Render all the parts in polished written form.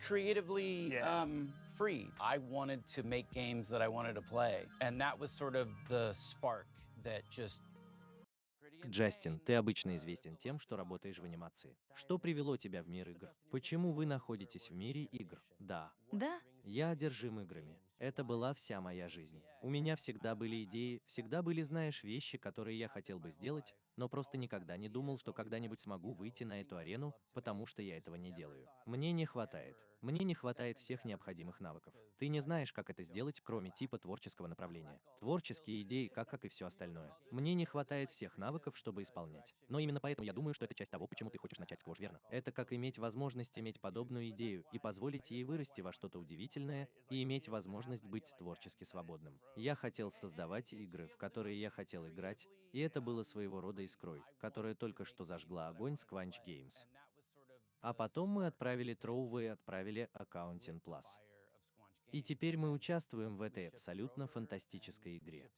Creatively free. I wanted to make games that I wanted to play, and that was sort of the spark that just. Джастин, ты обычно известен тем, что работаешь в анимации. Что привело тебя в мир игр? Почему вы находитесь в мире игр? Да. Да? Я одержим играми. Это была вся моя жизнь. У меня всегда были идеи, всегда были, знаешь, вещи, которые я хотел бы сделать, но просто никогда не думал, что когда-нибудь смогу выйти на эту арену, потому что я этого не делаю. Мне не хватает. Мне не хватает всех необходимых навыков. Ты не знаешь, как это сделать, кроме типа творческого направления. Творческие идеи, как и все остальное. Мне не хватает всех навыков, чтобы исполнять. Но именно поэтому я думаю, что это часть того, почему ты хочешь начать сквозь, верно? Это как иметь возможность иметь подобную идею и позволить ей вырасти во что-то удивительное и иметь возможность быть творчески свободным. Я хотел создавать игры, в которые я хотел играть, и это было своего рода искрой, которая только что зажгла огонь с Quanch Games. А потом мы отправили Trovo и отправили Accounting Plus. И теперь мы участвуем в этой абсолютно фантастической игре.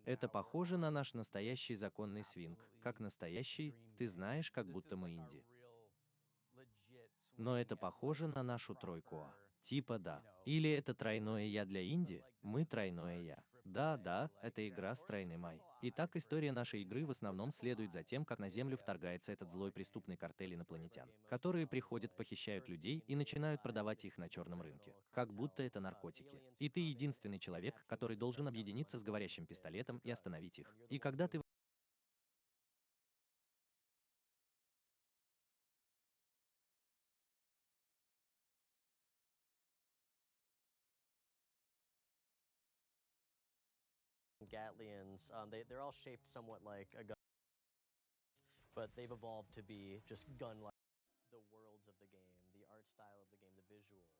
Это похоже на наш настоящий законный свинг, как настоящий, ты знаешь, как будто мы инди. Но это похоже на нашу тройку А. Типа да. Или это тройное я для инди, мы тройное я. Да, это игра с тройным ай. Итак, история нашей игры в основном следует за тем, как на Землю вторгается этот злой преступный картель инопланетян, которые приходят, похищают людей и начинают продавать их на черном рынке, как будто это наркотики. И ты единственный человек, который должен объединиться с говорящим пистолетом и остановить их. И когда ты Gatlians, they're all shaped somewhat like a gun, but they've evolved to be just gun-like. The worlds of the game, the art style of the game, the visuals.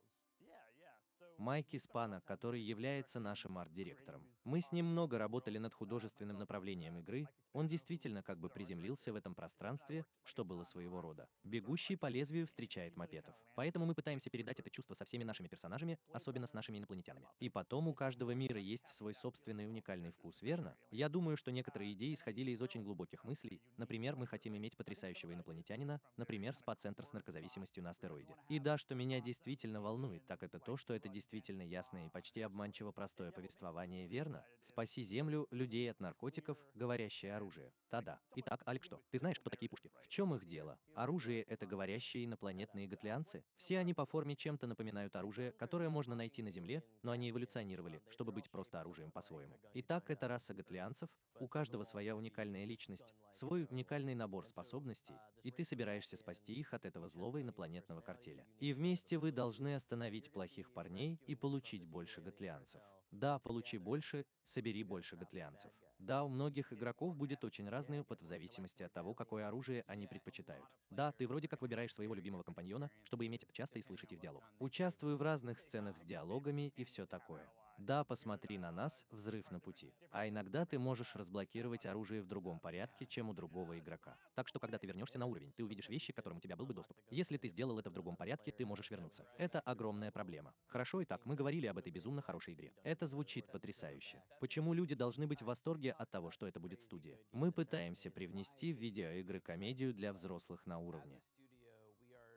Майки Спана, который является нашим арт-директором. Мы с ним много работали над художественным направлением игры, он действительно как бы приземлился в этом пространстве, что было своего рода. Бегущий по лезвию встречает мопедов. Поэтому мы пытаемся передать это чувство со всеми нашими персонажами, особенно с нашими инопланетянами. И потом у каждого мира есть свой собственный уникальный вкус, верно? Я думаю, что некоторые идеи исходили из очень глубоких мыслей. Например, мы хотим иметь потрясающего инопланетянина, например, спа-центр с наркозависимостью на астероиде. И да, что меня действительно волнует, так это то, что это действительно ясное и почти обманчиво простое повествование, верно? Спаси Землю, людей от наркотиков, говорящее оружие. Та-да. Итак, Алекс, что? Ты знаешь, кто такие пушки? В чем их дело? Оружие — это говорящие инопланетные готлианцы. Все они по форме чем-то напоминают оружие, которое можно найти на Земле, но они эволюционировали, чтобы быть просто оружием по-своему. Итак, это раса готлианцев, у каждого своя уникальная личность, свой уникальный набор способностей, и ты собираешься спасти их от этого злого инопланетного картеля. И вместе вы должны остановить плохих парней и получить больше готлианцев. Да, получи больше, собери больше готлианцев. Да, у многих игроков будет очень разный опыт в зависимости от того, какое оружие они предпочитают. Да, ты вроде как выбираешь своего любимого компаньона, чтобы иметь часто и слышать их диалог. Участвую в разных сценах с диалогами и все такое. Да, посмотри на нас, взрыв на пути. А иногда ты можешь разблокировать оружие в другом порядке, чем у другого игрока. Так что, когда ты вернешься на уровень, ты увидишь вещи, к которым у тебя был бы доступ. Если ты сделал это в другом порядке, ты можешь вернуться. Это огромная проблема. Хорошо, итак, мы говорили об этой безумно хорошей игре. Это звучит потрясающе. Почему люди должны быть в восторге от того, что это будет студия? Мы пытаемся привнести в видеоигры комедию для взрослых на уровне.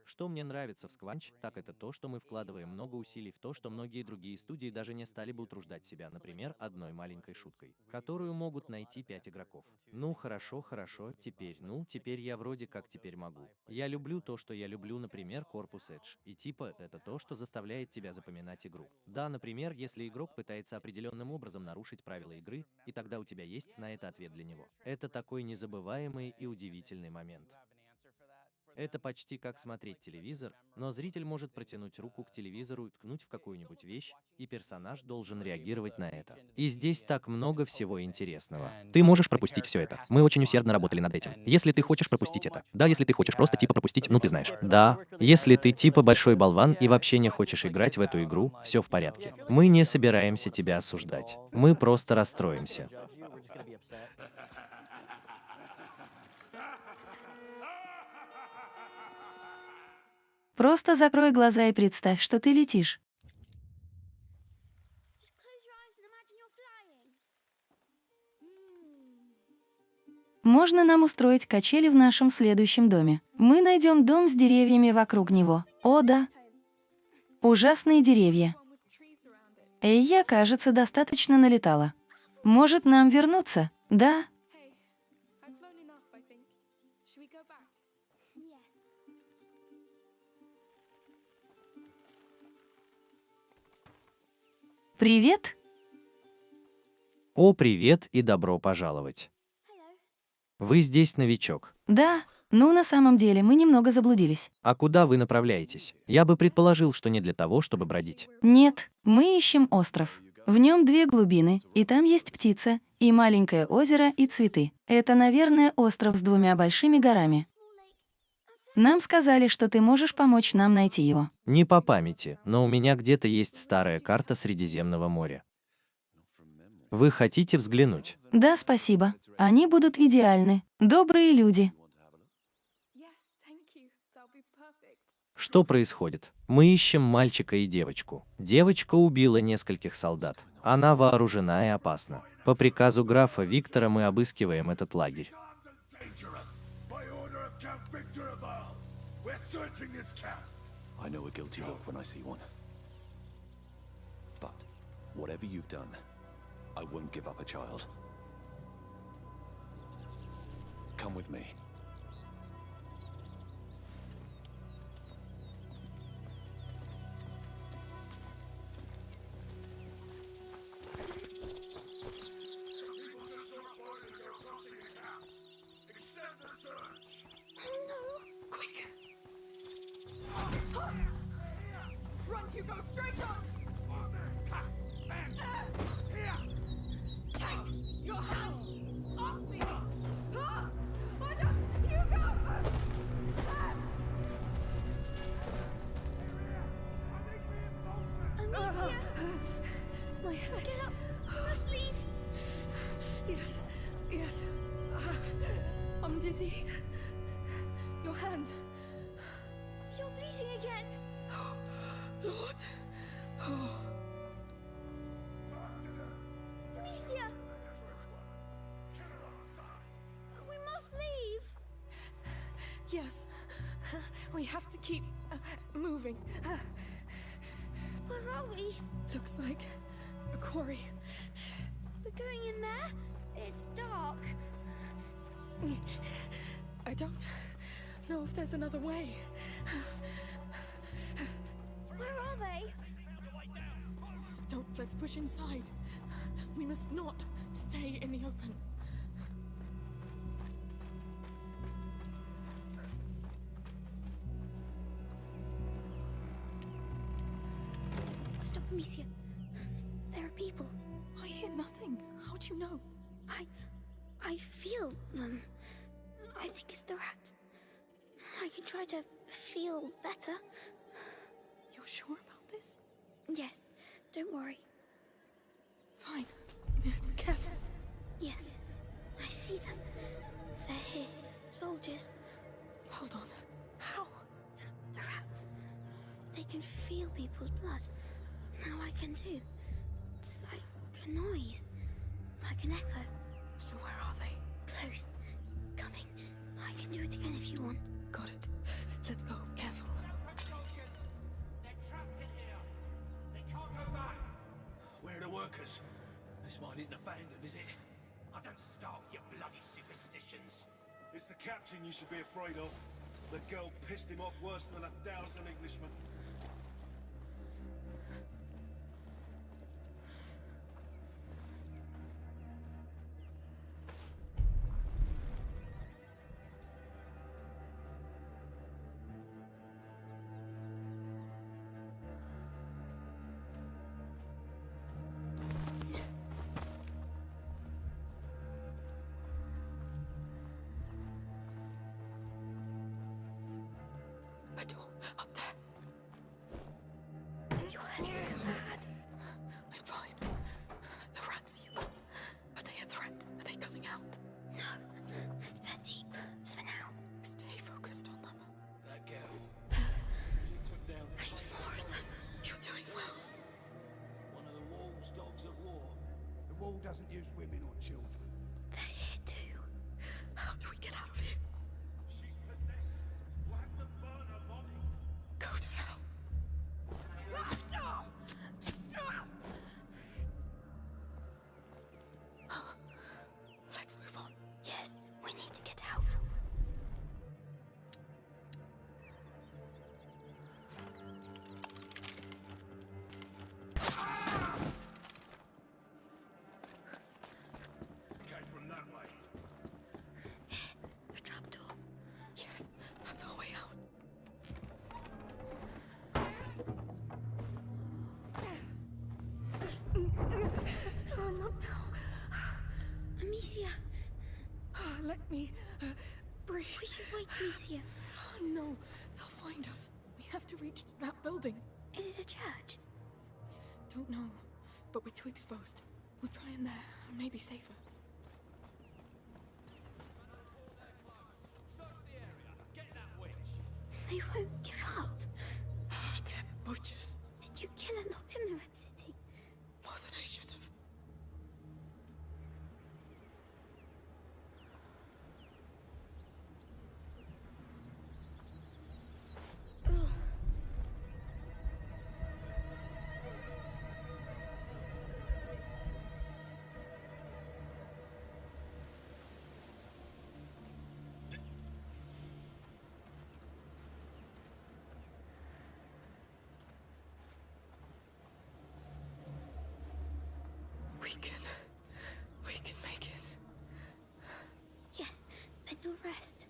Что мне нравится в Squanch, так это то, что мы вкладываем много усилий в то, что многие другие студии даже не стали бы утруждать себя, например, одной маленькой шуткой, которую могут найти 5 игроков. Ну хорошо, теперь я вроде как теперь могу. Я люблю то, что я люблю, например, Corpus Edge, и типа это то, что заставляет тебя запоминать игру. Да, например, если игрок пытается определенным образом нарушить правила игры, и тогда у тебя есть на это ответ для него. Это такой незабываемый и удивительный момент. Это почти как смотреть телевизор, но зритель может протянуть руку к телевизору и ткнуть в какую-нибудь вещь, и персонаж должен реагировать на это. И здесь так много всего интересного. Ты можешь пропустить все это. Мы очень усердно работали над этим. Если ты хочешь пропустить это. Да, если ты хочешь просто типа пропустить, ну ты знаешь. Да, если ты типа большой болван и вообще не хочешь играть в эту игру, все в порядке. Мы не собираемся тебя осуждать. Мы просто расстроимся. Просто закрой глаза и представь, что ты летишь. Можно нам устроить качели в нашем следующем доме. Мы найдем дом с деревьями вокруг него. О, да. Ужасные деревья. Я, кажется, достаточно налетала. Может, нам вернуться? Да? Привет. О, привет и добро пожаловать. Вы здесь новичок. Да, ну на самом деле мы немного заблудились. А куда вы направляетесь? Я бы предположил, что не для того, чтобы бродить. Нет, мы ищем остров. В нем 2 глубины, и там есть птица, и маленькое озеро, и цветы. Это, наверное, остров с 2 большими горами. Нам сказали, что ты можешь помочь нам найти его. Не по памяти, но у меня где-то есть старая карта Средиземного моря. Вы хотите взглянуть? Да, спасибо. Они будут идеальны. Добрые люди. Что происходит? Мы ищем мальчика и девочку. Девочка убила нескольких солдат. Она вооружена и опасна. По приказу графа Виктора мы обыскиваем этот лагерь. I know a guilty look when I see one. But whatever you've done, I won't give up a child. Come with me. I'm dizzy. Your hand. You're bleeding again. Lord. Oh. Amicia! We must leave. Yes. We have to keep moving. Where are we? Looks like a quarry. We're going in there? It's dark. I don't know if there's another way. Where are they? Let's push inside. We must not stay in the open. Stop, Amicia. There are people. I hear nothing. How do you know? I feel them. I think it's the rats. I can try to feel better. You're sure about this? Yes, don't worry. Fine. Careful. Yes, I see them. They're here. Soldiers. Hold on. How? The rats. They can feel people's blood. Now I can too. It's like a noise. Like an echo. So where are they? Close. Coming. I can do it again if you want. Got it. Let's go. Careful. They're trapped in here. They can't go back. Where are the workers? This mine isn't abandoned, is it? I don't start with your bloody superstitions. It's the captain you should be afraid of. The girl pissed him off worse than 1,000 Englishmen. A door up there. Your head looks bad. I'm fine. The rats, you. Are they a threat? Are they coming out? No. They're deep. For now. Stay focused on them. That girl. She took down I see more of them. You're doing well. one of the wall's dogs of war. The wall doesn't use women or children. They're here too. Amicia, Let me breathe. we should wait, Amicia. Oh, no, they'll find us. We have to reach that building. Is it a church? Don't know, but we're too exposed. We'll try in there. Maybe safer. They won't give up. They're butchers. Did you kill a lot in the Red City? More than I should have. We can make it. Yes, then you'll rest.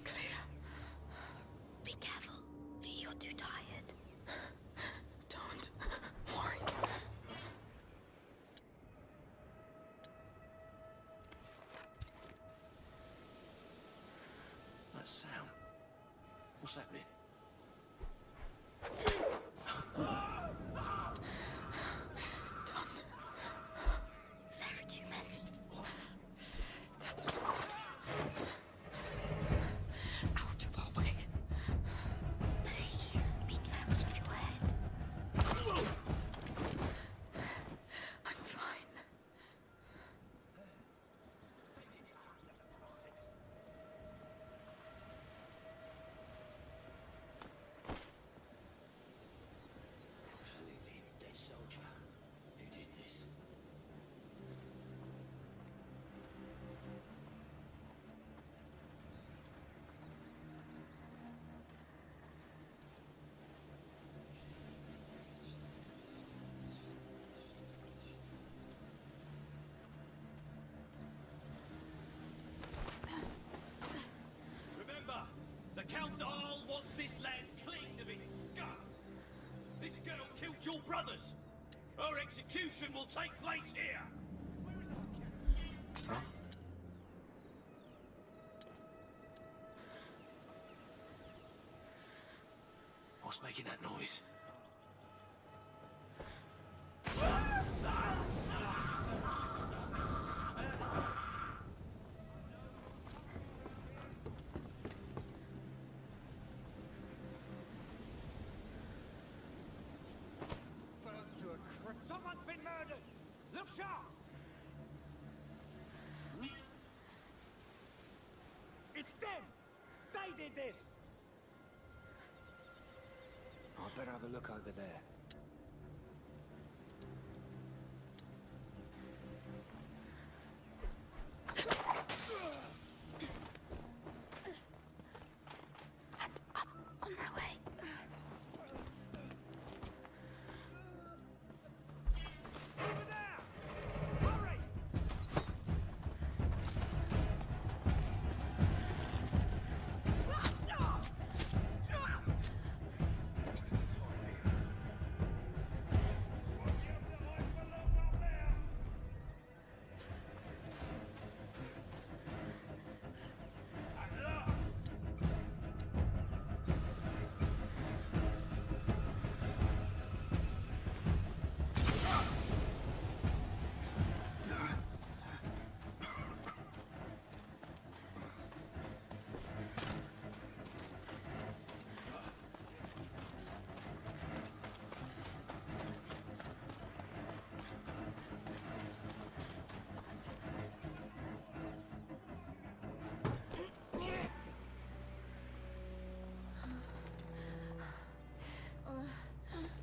Clear. Be careful. You're too tired. Don't worry. That sound. What's happening? Don't. There are too many. That's what it was. Out of our way. Please, be careful of your head. I'm fine. Completely dead soldier. Who did this? Remember, the Count Arl wants this land clean of its scum. This girl killed your brothers. Her execution will take place here. What's making that noise? Someone's been murdered! Look sharp! It's them! They did this! I better have a look over there. And up on my way. Over there! Hurry!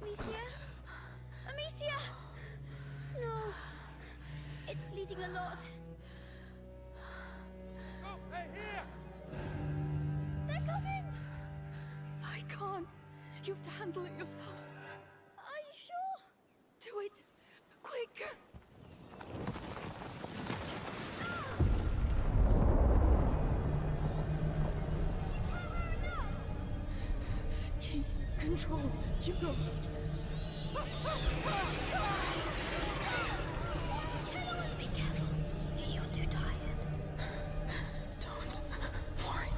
Amicia? Amicia! No. It's bleeding a lot. Oh, hey, here! They're coming! I can't. You have to handle it yourself. control. Hugo. Be careful. You're too tired. Don't worry.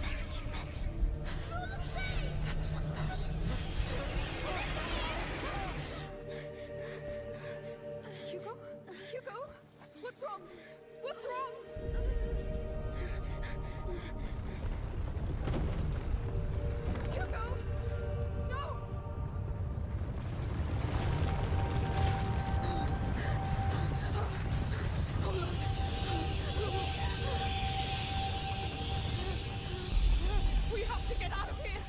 There are too many. That's one less. Hugo? Hugo? What's wrong? What's wrong? Hugo! No! We have to get out of here!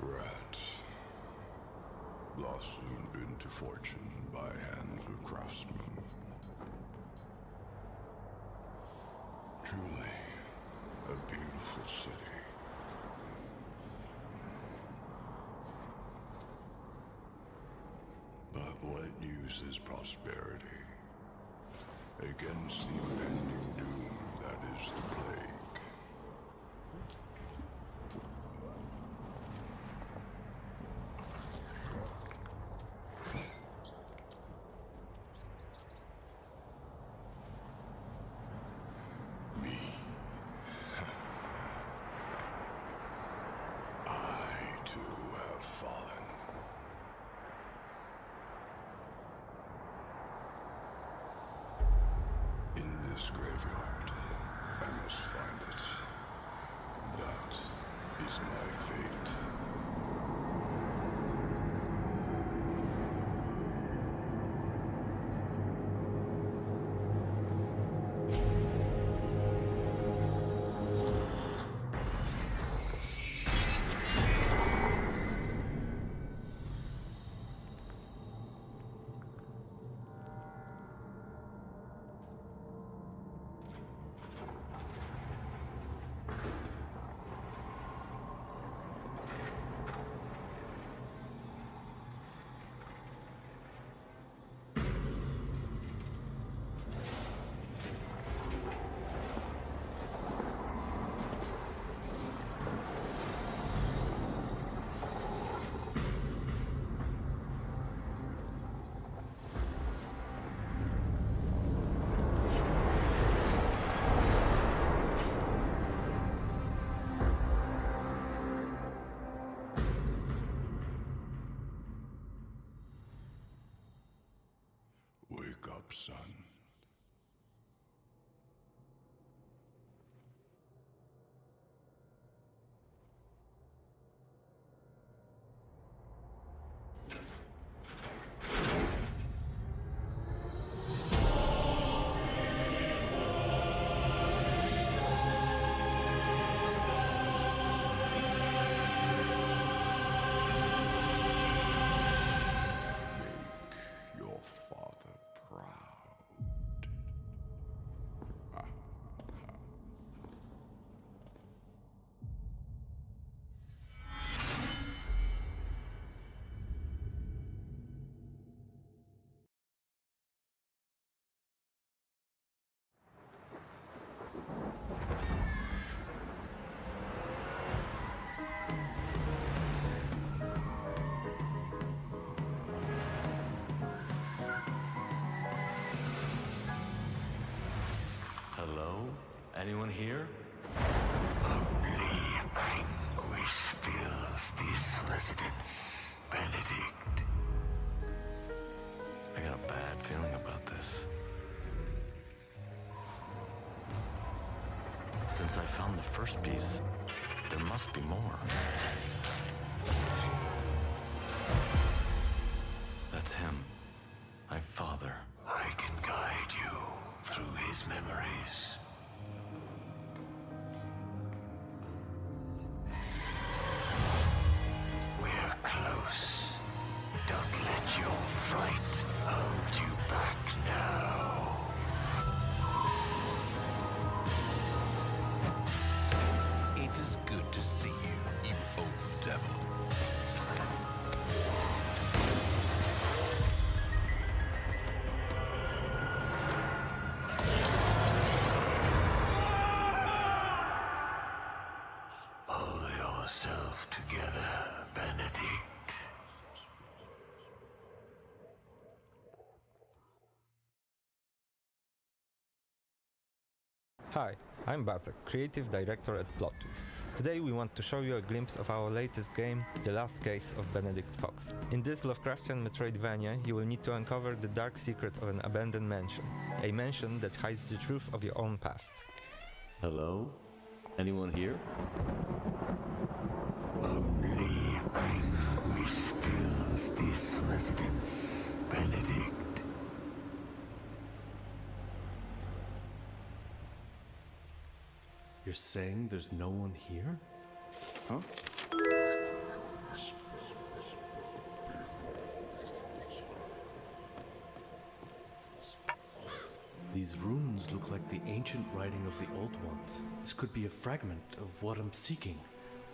Rat blossomed into fortune by hands of craftsmen. Truly a beautiful city. But what use is prosperity against the impending doom that is the plague? This graveyard, I must find it. That is my fate. Wake up, son. Anyone here? Only anguish fills this residence, Benedict. I got a bad feeling about this. Since I found the first piece, there must be more. That's him. Hi, I'm Bartek, creative director at Plot Twist. Today we want to show you a glimpse of our latest game, The Last Case of Benedict Fox. In this Lovecraftian Metroidvania, you will need to uncover the dark secret of an abandoned mansion, a mansion that hides the truth of your own past. Hello? Anyone here? Only anguish fills this residence, Benedict. You're saying there's no one here? Huh? These runes look like the ancient writing of the old ones. This could be a fragment of what I'm seeking.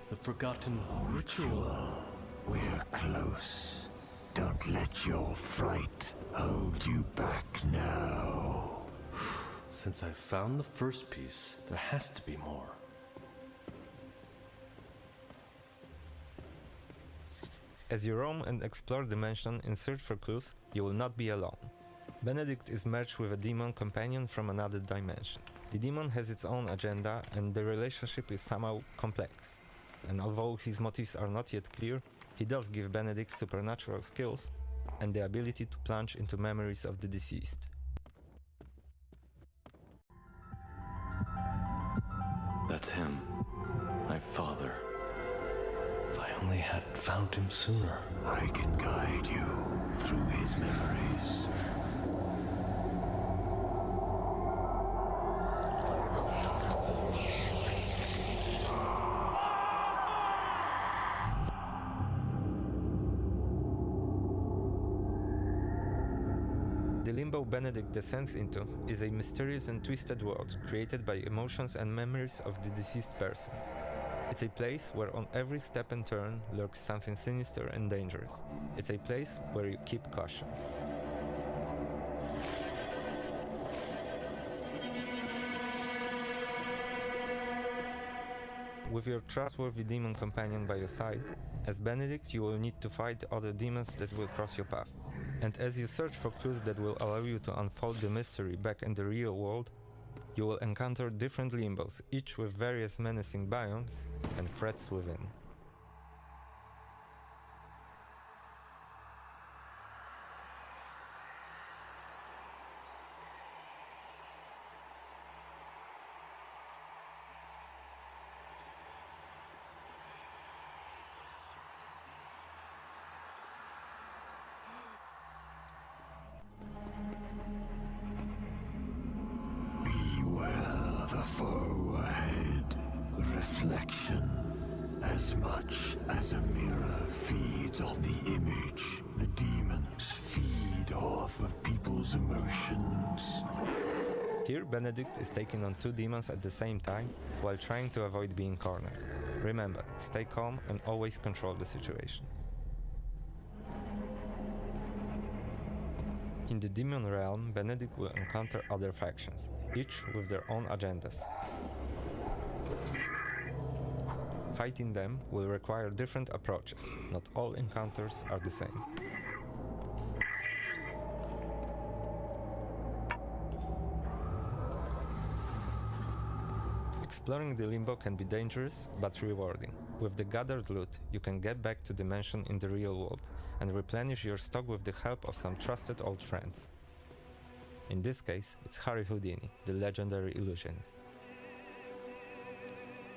The forgotten ritual. We're close. Don't let your fright hold you back now. Since I found the first piece, there has to be more. As you roam and explore the mansion in search for clues, you will not be alone. Benedict is merged with a demon companion from another dimension. The demon has its own agenda and the relationship is somehow complex. And although his motives are not yet clear, he does give Benedict supernatural skills and the ability to plunge into memories of the deceased. That's him. My father. If I only had found him sooner. I can guide you through his memories. The limbo Benedict descends into is a mysterious and twisted world created by emotions and memories of the deceased person. It's a place where on every step and turn lurks something sinister and dangerous. It's a place where you keep caution. With your trustworthy demon companion by your side, as Benedict you will need to fight other demons that will cross your path. And as you search for clues that will allow you to unfold the mystery back in the real world, you will encounter different limbos, each with various menacing biomes and threats within. Beware the foe ahead. Reflection. As much as a mirror feeds on the image, the demons feed off of people's emotions. Here Benedict is taking on two demons at the same time while trying to avoid being cornered. Remember, stay calm and always control the situation. In the demon realm, Benedict will encounter other factions, each with their own agendas. Fighting them will require different approaches, not all encounters are the same. Exploring the limbo can be dangerous, but rewarding. With the gathered loot, you can get back to the mansion in the real world, and replenish your stock with the help of some trusted old friends. In this case, it's Harry Houdini, the legendary illusionist.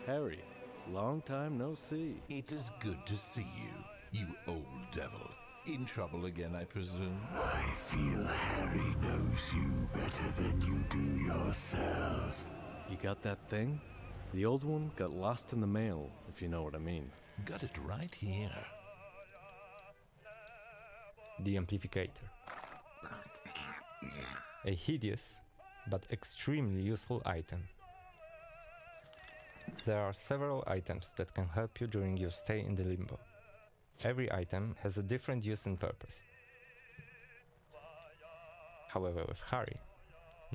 Harry, long time no see. It is good to see you, you old devil. In trouble again, I presume? I feel Harry knows you better than you do yourself. You got that thing? The old one got lost in the mail, if you know what I mean. Got it right here. The Amplificator. A hideous, but extremely useful item. There are several items that can help you during your stay in the limbo. Every item has a different use and purpose. However, with Harry,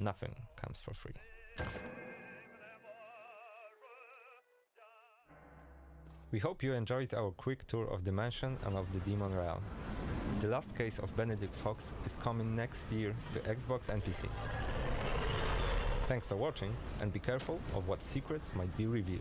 nothing comes for free. We hope you enjoyed our quick tour of the mansion and of the demon realm. The Last Case of Benedict Fox is coming next year to Xbox and PC. Thanks for watching, and be careful of what secrets might be revealed.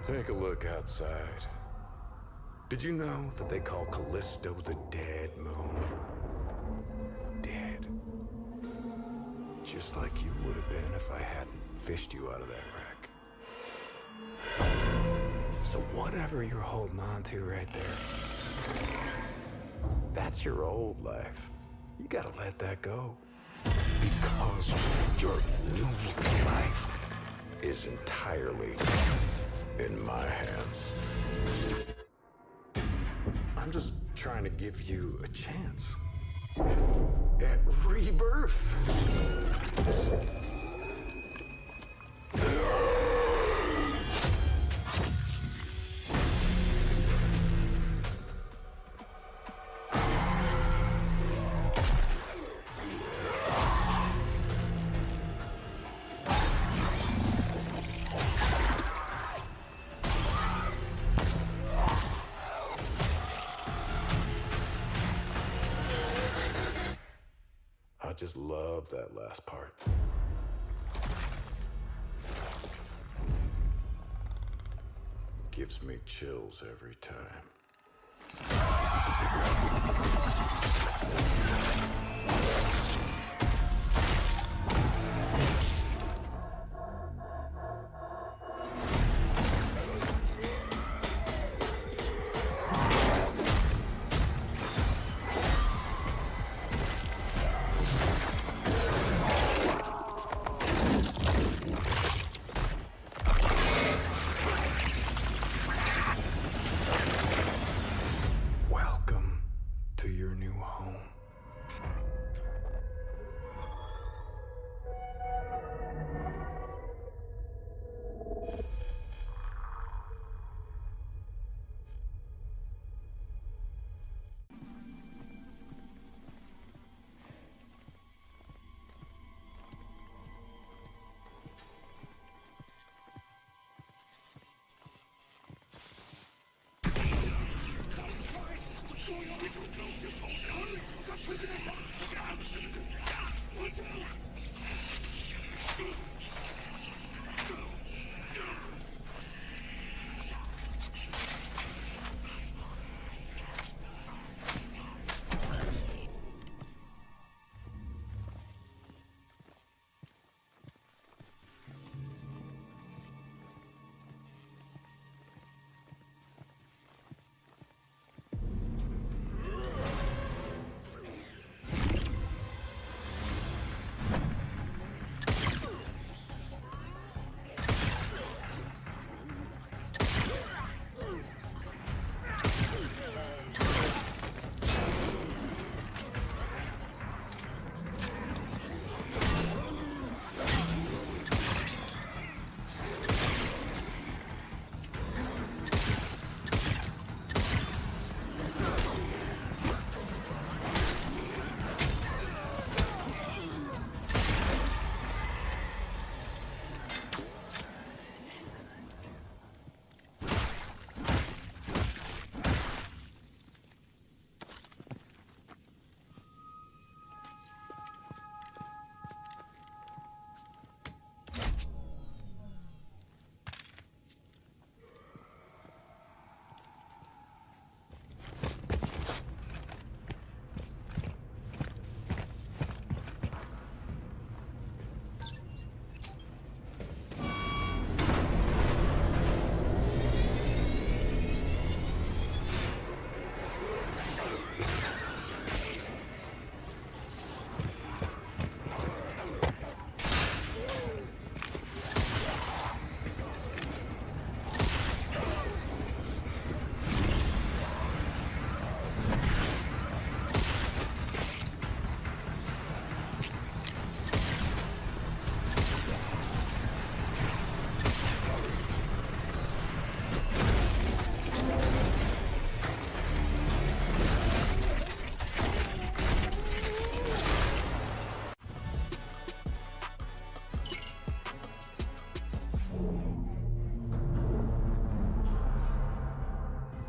Take a look outside. Did you know that they call Callisto the Dead Moon? Dead. Just like you would have been if I hadn't fished you out of that wreck. So whatever you're holding on to right there, that's your old life. You gotta let that go. Because your new life is entirely in my hands. I'm just trying to give you a chance at rebirth. I just love that last part. Gives me chills every time.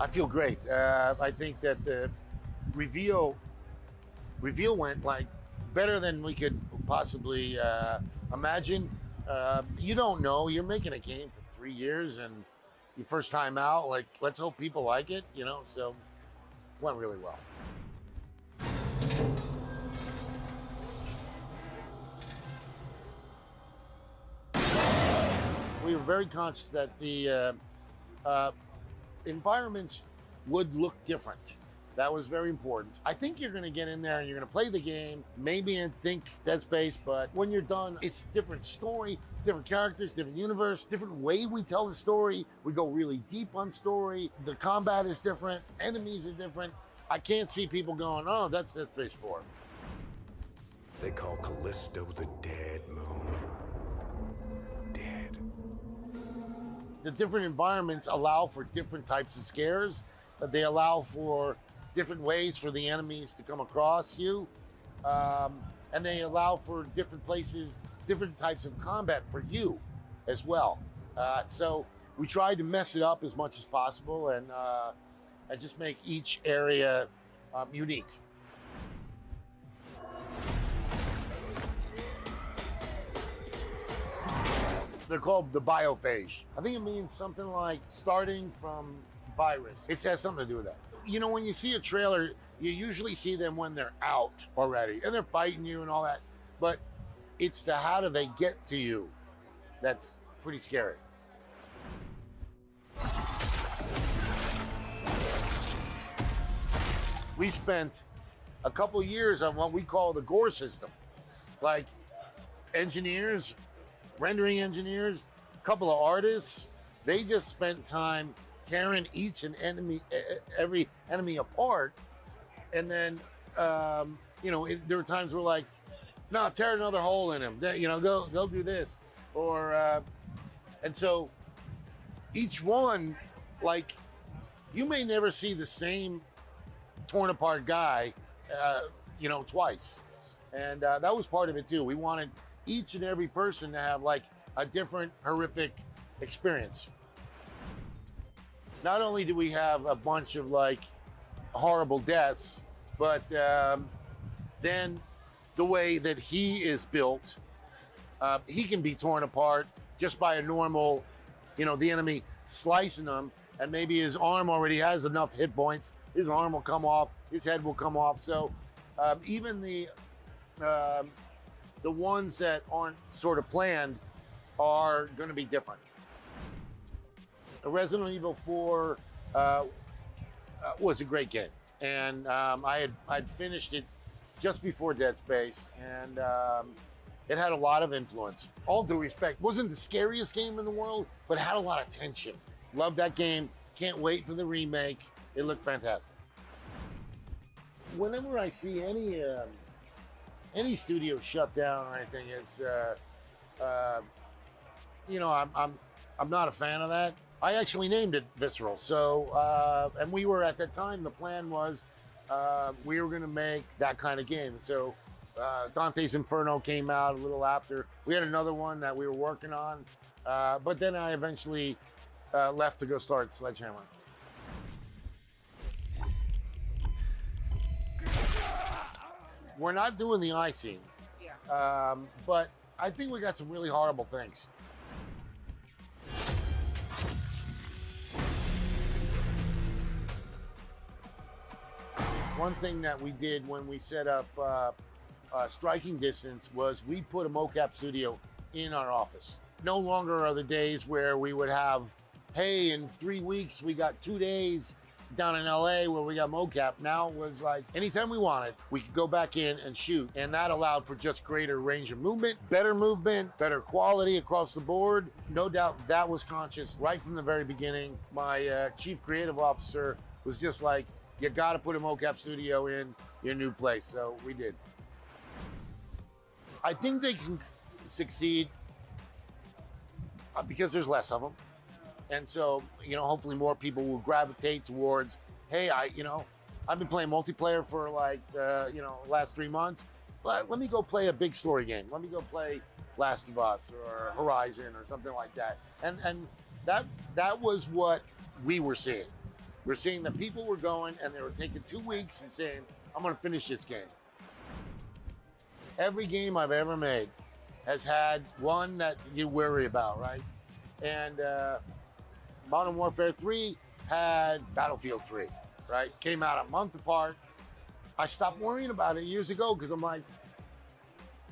I feel great. I think that the reveal went like better than we could possibly imagine. You don't know. You're making a game for 3 years, and your first time out, like, let's hope people like it, you know. So, went really well. We were very conscious that the environments would look different. That was very important. I think you're gonna get in there and you're gonna play the game, maybe and think Dead Space, but when you're done, it's a different story, different characters, different universe, different way we tell the story. We go really deep on story. The combat is different, enemies are different. I can't see people going, oh, that's Dead Space 4. They call Callisto the Dead Moon. Dead. The different environments allow for different types of scares. They allow for different ways for the enemies to come across you. And they allow for different places, different types of combat for you as well. So we tried to mess it up as much as possible and just make each area unique. They're called the biophage. I think it means something like starting from virus. It has something to do with that. You know, when you see a trailer, you usually see them when they're out already and they're fighting you and all that. But it's the how do they get to you that's pretty scary. We spent a couple years on what we call the gore system. Like engineers, rendering engineers, a couple of artists, they just spent time tearing each and every enemy apart. And then, you know, there were times where like, no, tear another hole in him. You know, go do this. Or, and so each one, like, you may never see the same torn apart guy, you know, twice. And that was part of it too. We wanted each and every person to have like a different horrific experience. Not only do we have a bunch of like horrible deaths, but then the way that he is built, he can be torn apart just by a normal, you know, the enemy slicing him, and maybe his arm already has enough hit points. His arm will come off, his head will come off. So even the ones that aren't sort of planned are going to be different. Resident Evil 4 was a great game, and I'd finished it just before Dead Space, and it had a lot of influence. All due respect, wasn't the scariest game in the world, but it had a lot of tension. Loved that game. Can't wait for the remake. It looked fantastic. Whenever I see any studio shut down or anything, it's you know, I'm not a fan of that. I actually named it Visceral. So, and we were at that time, the plan was we were going to make that kind of game. So Dante's Inferno came out a little after. We had another one that we were working on, but then I eventually left to go start Sledgehammer. We're not doing the eye scene, but I think we got some really horrible things. One thing that we did when we set up Striking Distance was we put a mocap studio in our office. No longer are the days where we would have, hey, in 3 weeks, we got 2 days down in LA where we got mocap. Now it was like anytime we wanted, we could go back in and shoot. And that allowed for just greater range of movement, better quality across the board. No doubt that was conscious right from the very beginning. My chief creative officer was just like, you got to put a mocap studio in your new place. So we did. I think they can succeed because there's less of them. And so, you know, hopefully more people will gravitate towards, hey, I've been playing multiplayer for like, you know, last 3 months. Let me go play a big story game. Let me go play Last of Us or Horizon or something like that. And that was what we were seeing. We're seeing that people were going and they were taking 2 weeks and saying, I'm going to finish this game. Every game I've ever made has had one that you worry about, right? And Modern Warfare 3 had Battlefield 3, right? Came out a month apart. I stopped worrying about it years ago because I'm like,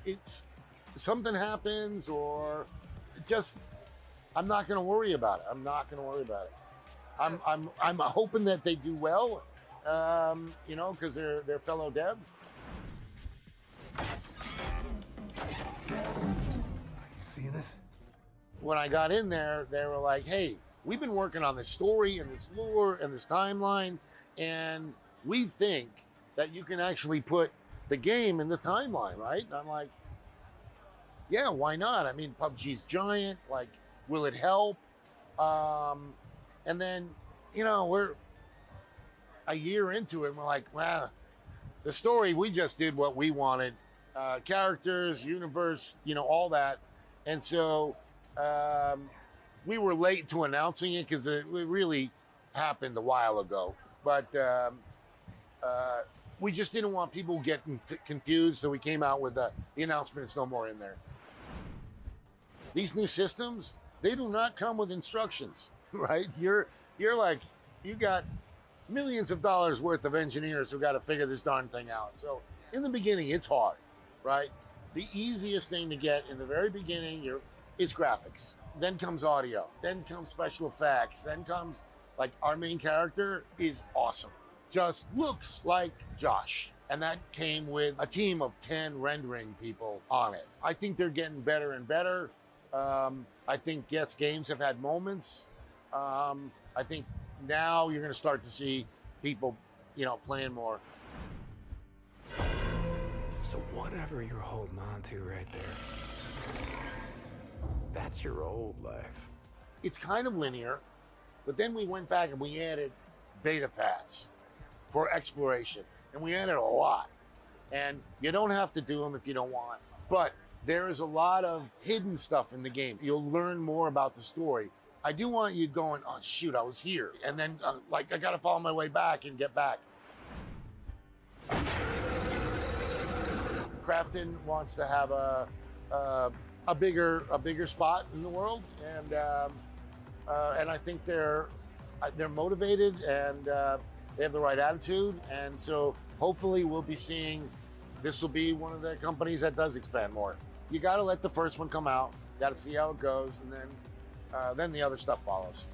it's something happens or just, I'm not going to worry about it. I'm not going to worry about it. I'm hoping that they do well, you know, because they're fellow devs. See this? When I got in there, they were like, hey, we've been working on this story and this lore and this timeline, and we think that you can actually put the game in the timeline, right? And I'm like, yeah, why not? I mean, PUBG's giant, like, will it help? And then, you know, we're a year into it, and we're like, well, the story, we just did what we wanted. Characters, universe, you know, all that. And so we were late to announcing it because it really happened a while ago. But we just didn't want people getting confused, so we came out with the announcement, it's no more in there. These new systems, they do not come with instructions, right? You're like, you got millions of dollars worth of engineers who got to figure this darn thing out. So in the beginning, it's hard, right? The easiest thing to get in the very beginning is graphics. Then comes audio. Then comes special effects. Then comes, like, our main character is awesome. Just looks like Josh. And that came with a team of 10 rendering people on it. I think they're getting better and better. I think, yes, games have had moments. I think now you're going to start to see people, you know, playing more. So whatever you're holding on to right there, that's your old life. It's kind of linear, but then we went back and we added beta paths for exploration, and we added a lot. And you don't have to do them if you don't want, but there is a lot of hidden stuff in the game. You'll learn more about the story. I do want you going, oh shoot, I was here. And then like, I gotta follow my way back and get back. Crafton wants to have a bigger spot in the world, and I think they're motivated and they have the right attitude, and so hopefully we'll be seeing, this will be one of the companies that does expand more. You got to let the first one come out, got to see how it goes, and then the other stuff follows.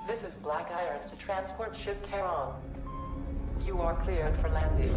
This is Black Irons to transport ship Charon. You are cleared for landing.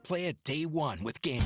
Play it day one with Game.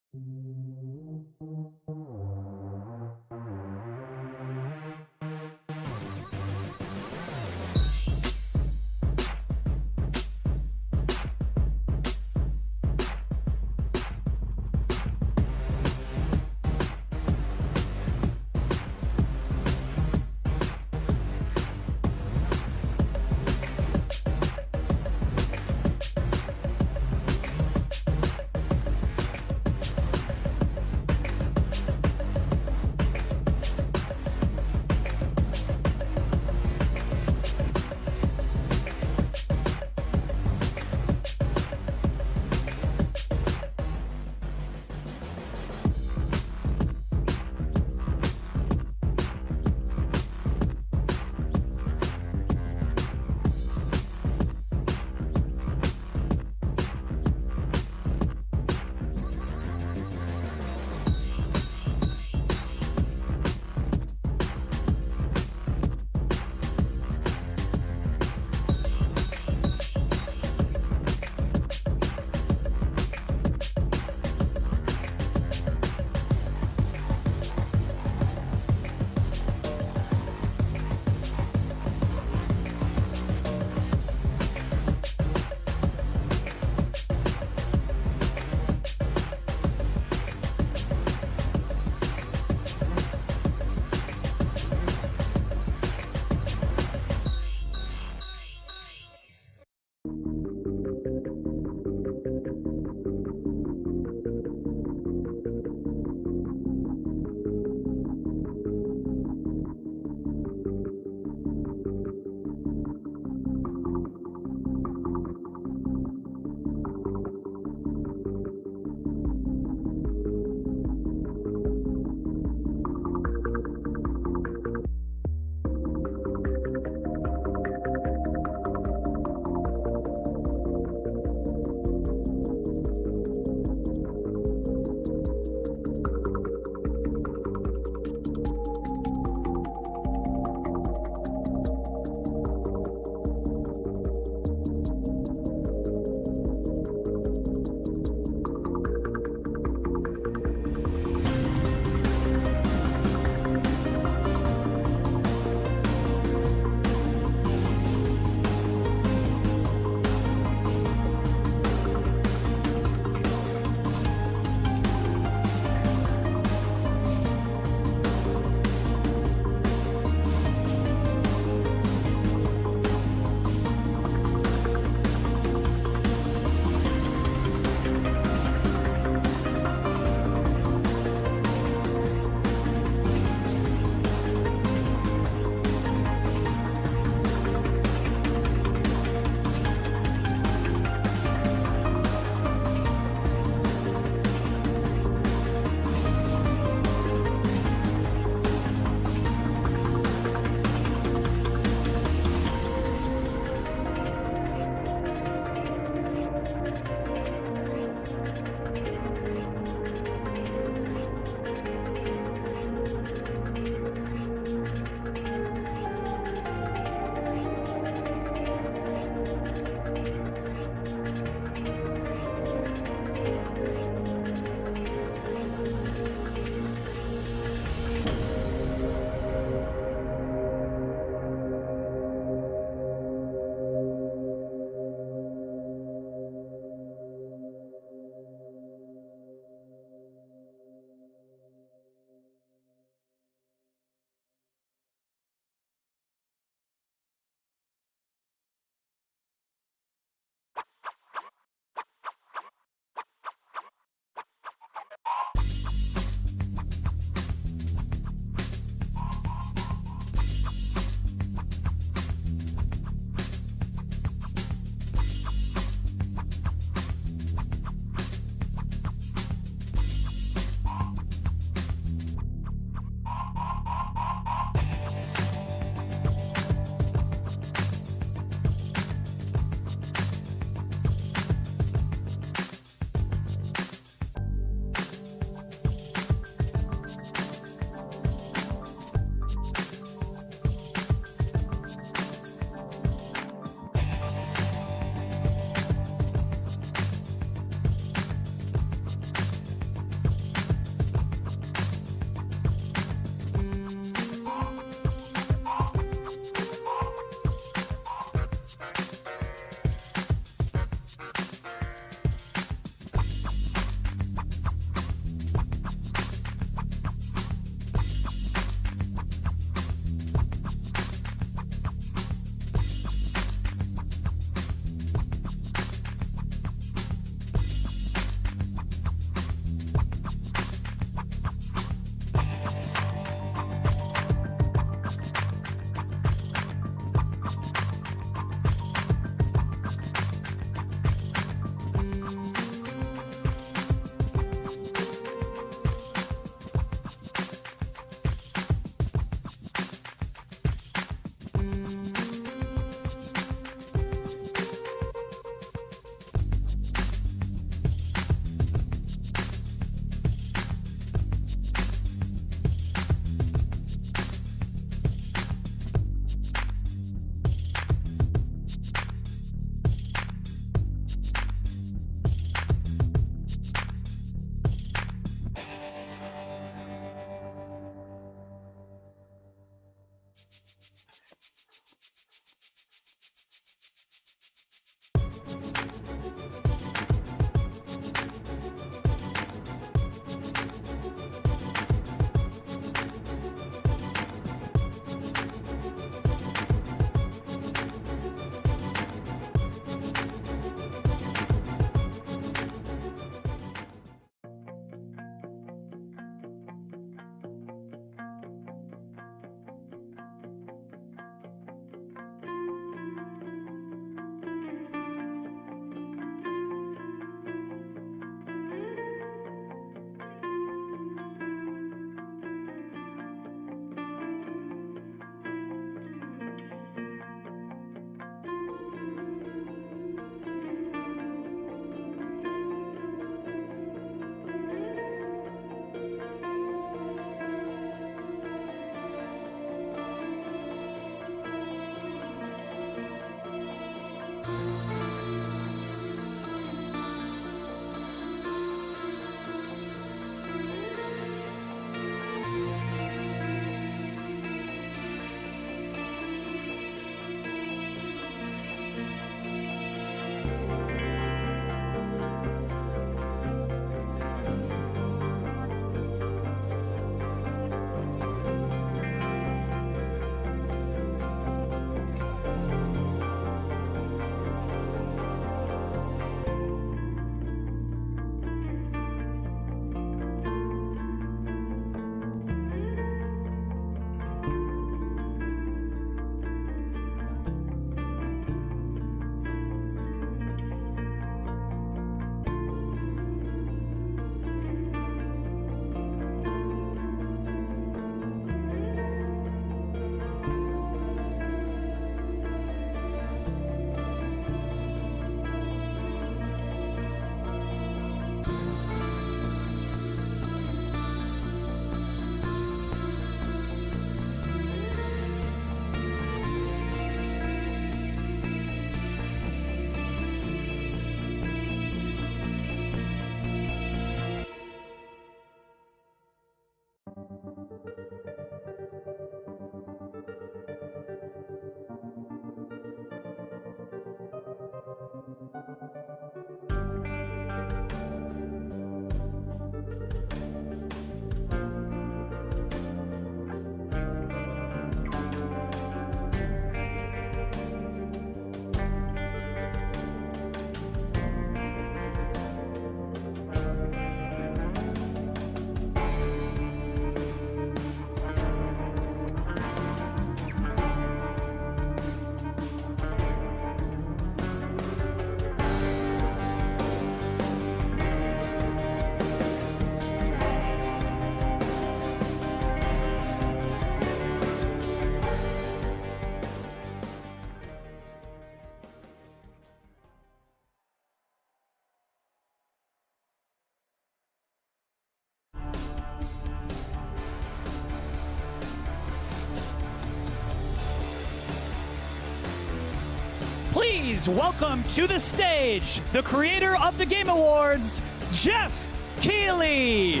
Please welcome to the stage the creator of the Game Awards, Jeff Keighley.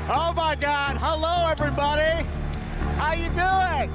Oh my God, hello everybody. How you doing?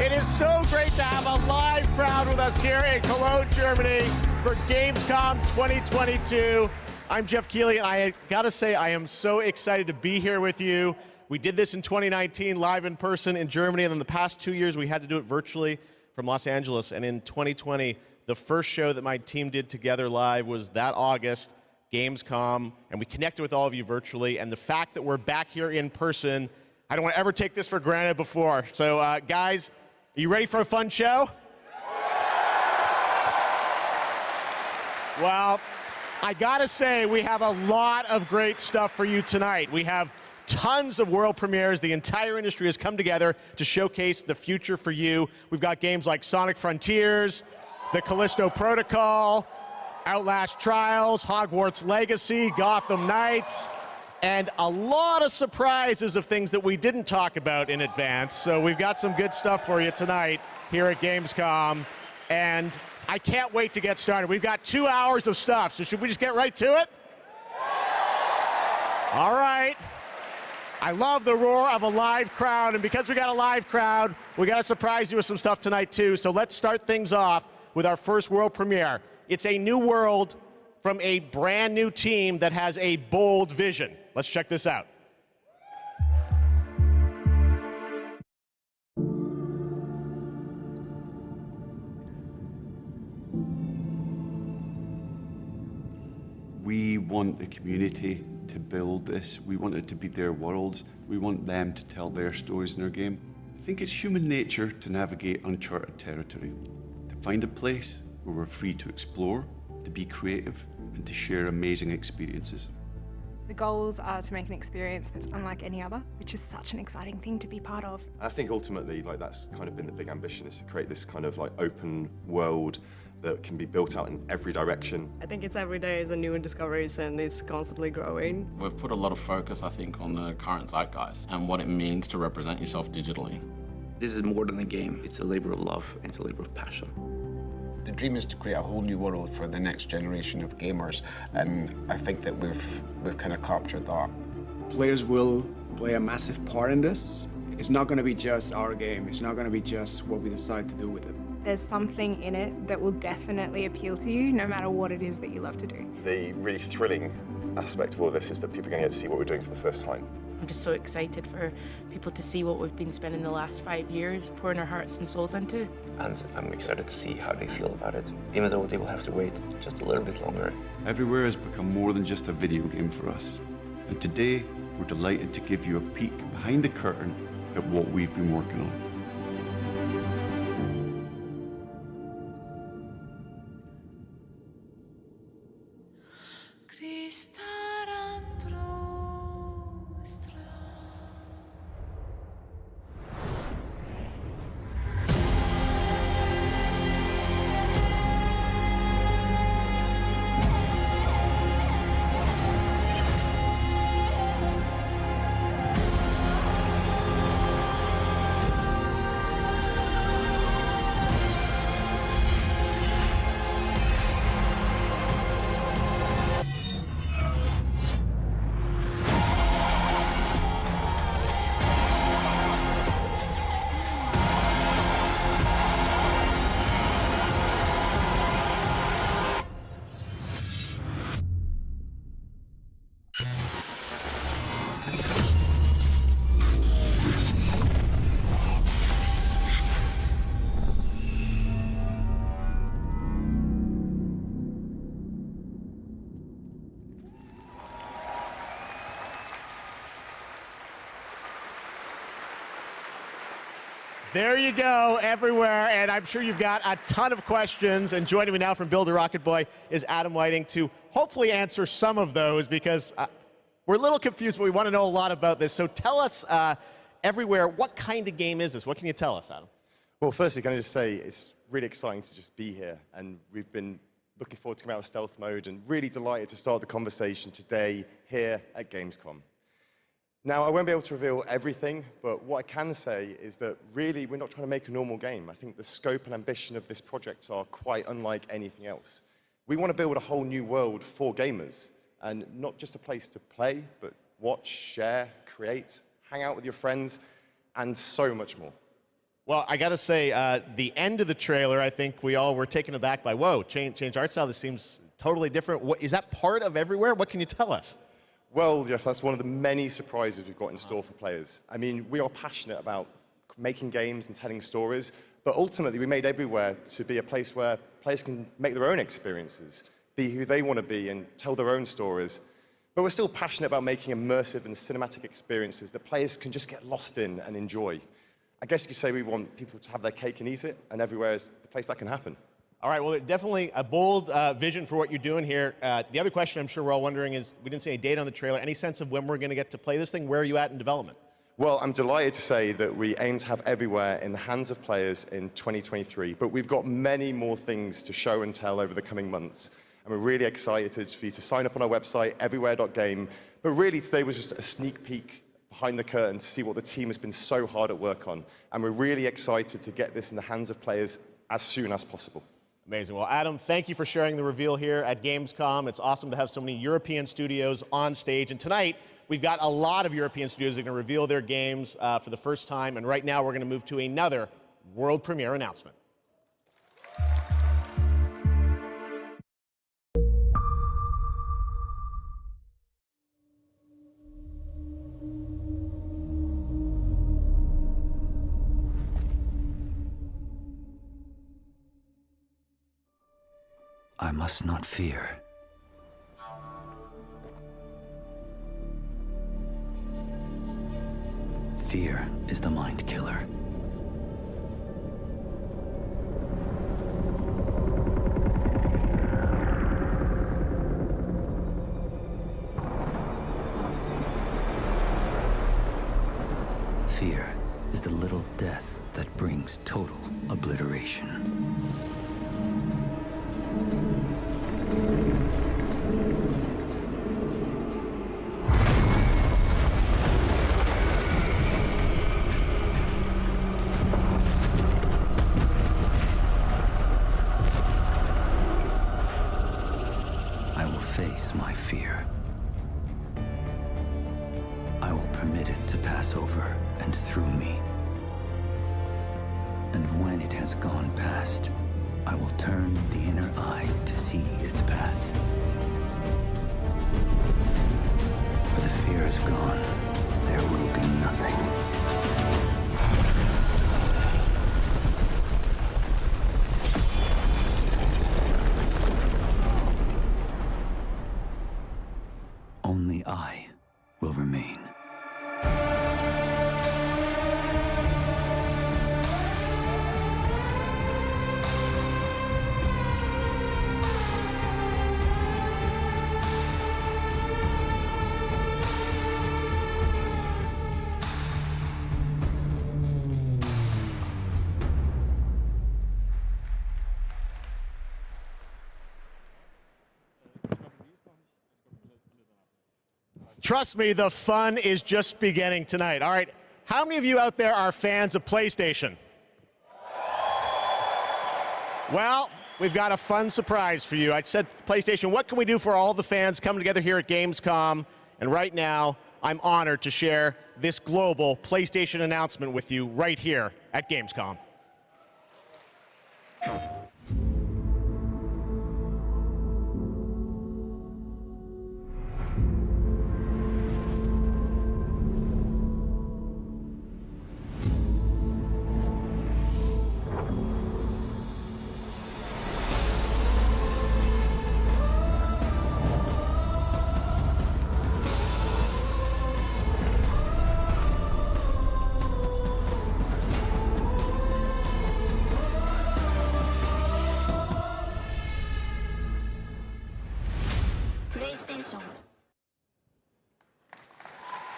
It is so great to have a live crowd with us here in Cologne, Germany for Gamescom 2022. I'm Jeff Keighley, and I gotta say, I am so excited to be here with you. We did this in 2019, live in person in Germany, and then the past 2 years, we had to do it virtually from Los Angeles. And in 2020, the first show that my team did together live was that August, Gamescom, and we connected with all of you virtually. And the fact that we're back here in person, I don't want to ever take this for granted before. So, guys, are you ready for a fun show? Well, I gotta say, we have a lot of great stuff for you tonight. We have tons of world premieres. The entire industry has come together to showcase the future for you. We've got games like Sonic Frontiers, The Callisto Protocol, Outlast Trials, Hogwarts Legacy, Gotham Knights, and a lot of surprises of things that we didn't talk about in advance. So we've got some good stuff for you tonight here at Gamescom, and I can't wait to get started. We've got 2 hours of stuff, so should we just get right to it? All right. I love the roar of a live crowd, and because we got a live crowd, we got to surprise you with some stuff tonight too. So let's start things off with our first world premiere. It's a new world from a brand new team that has a bold vision. Let's check this out. We want the community to build this. We want it to be their worlds. We want them to tell their stories in our game. I think it's human nature to navigate uncharted territory, to find a place where we're free to explore, to be creative, and to share amazing experiences. The goals are to make an experience that's unlike any other, which is such an exciting thing to be part of. I think ultimately, that's kind of been the big ambition, is to create this kind of open world that can be built out in every direction. I think it's every day is a new discoveries and it's constantly growing. We've put a lot of focus, I think, on the current zeitgeist and what it means to represent yourself digitally. This is more than a game. It's a labor of love and it's a labor of passion. The dream is to create a whole new world for the next generation of gamers, and I think that we've kind of captured that. Players will play a massive part in this. It's not going to be just our game. It's not going to be just what we decide to do with it. There's something in it that will definitely appeal to you, no matter what it is that you love to do. The really thrilling aspect of all this is that people are going to get to see what we're doing for the first time. I'm just so excited for people to see what we've been spending the last 5 years pouring our hearts and souls into. And I'm excited to see how they feel about it, even though they will have to wait just a little bit longer. Everywhere has become more than just a video game for us. And today, we're delighted to give you a peek behind the curtain at what we've been working on. There you go, everywhere, and I'm sure you've got a ton of questions. And joining me now from Builder Rocket Boy is Adam Whiting to hopefully answer some of those, because we're a little confused, but we want to know a lot about this. So tell us, everywhere, what kind of game is this? What can you tell us, Adam? Well, firstly, can I just say it's really exciting to just be here, and we've been looking forward to coming out of stealth mode, and really delighted to start the conversation today here at Gamescom. Now, I won't be able to reveal everything, but what I can say is that really we're not trying to make a normal game. I think the scope and ambition of this project are quite unlike anything else. We want to build a whole new world for gamers, and not just a place to play, but watch, share, create, hang out with your friends, and so much more. Well, I got to say, the end of the trailer, I think we all were taken aback by, whoa, change art style, this seems totally different. Is that part of everywhere? What can you tell us? Well, Jeff, that's one of the many surprises we've got in store for players. I mean, we are passionate about making games and telling stories, but ultimately we made Everywhere to be a place where players can make their own experiences, be who they want to be, and tell their own stories. But we're still passionate about making immersive and cinematic experiences that players can just get lost in and enjoy. I guess you could say we want people to have their cake and eat it, and Everywhere is the place that can happen. All right, well, definitely a bold vision for what you're doing here. The other question I'm sure we're all wondering is, we didn't see any date on the trailer. Any sense of when we're going to get to play this thing? Where are you at in development? Well, I'm delighted to say that we aim to have Everywhere in the hands of players in 2023, but we've got many more things to show and tell over the coming months. And we're really excited for you to sign up on our website, everywhere.game. But really, today was just a sneak peek behind the curtain to see what the team has been so hard at work on. And we're really excited to get this in the hands of players as soon as possible. Amazing. Well, Adam, thank you for sharing the reveal here at Gamescom. It's awesome to have so many European studios on stage. And tonight, we've got a lot of European studios that are going to reveal their games for the first time. And right now, we're going to move to another world premiere announcement. I must not fear. Fear is the mind killer. Fear is the little death that brings total obliteration. I will face my fear. I will permit it to pass over and through me. And when it has gone past, I will turn the inner eye to see its path. Where the fear is gone, there will be nothing. Only I will remain. Trust me, the fun is just beginning tonight. All right, how many of you out there are fans of PlayStation? Well, we've got a fun surprise for you. I said, PlayStation, what can we do for all the fans coming together here at Gamescom? And right now, I'm honored to share this global PlayStation announcement with you right here at Gamescom.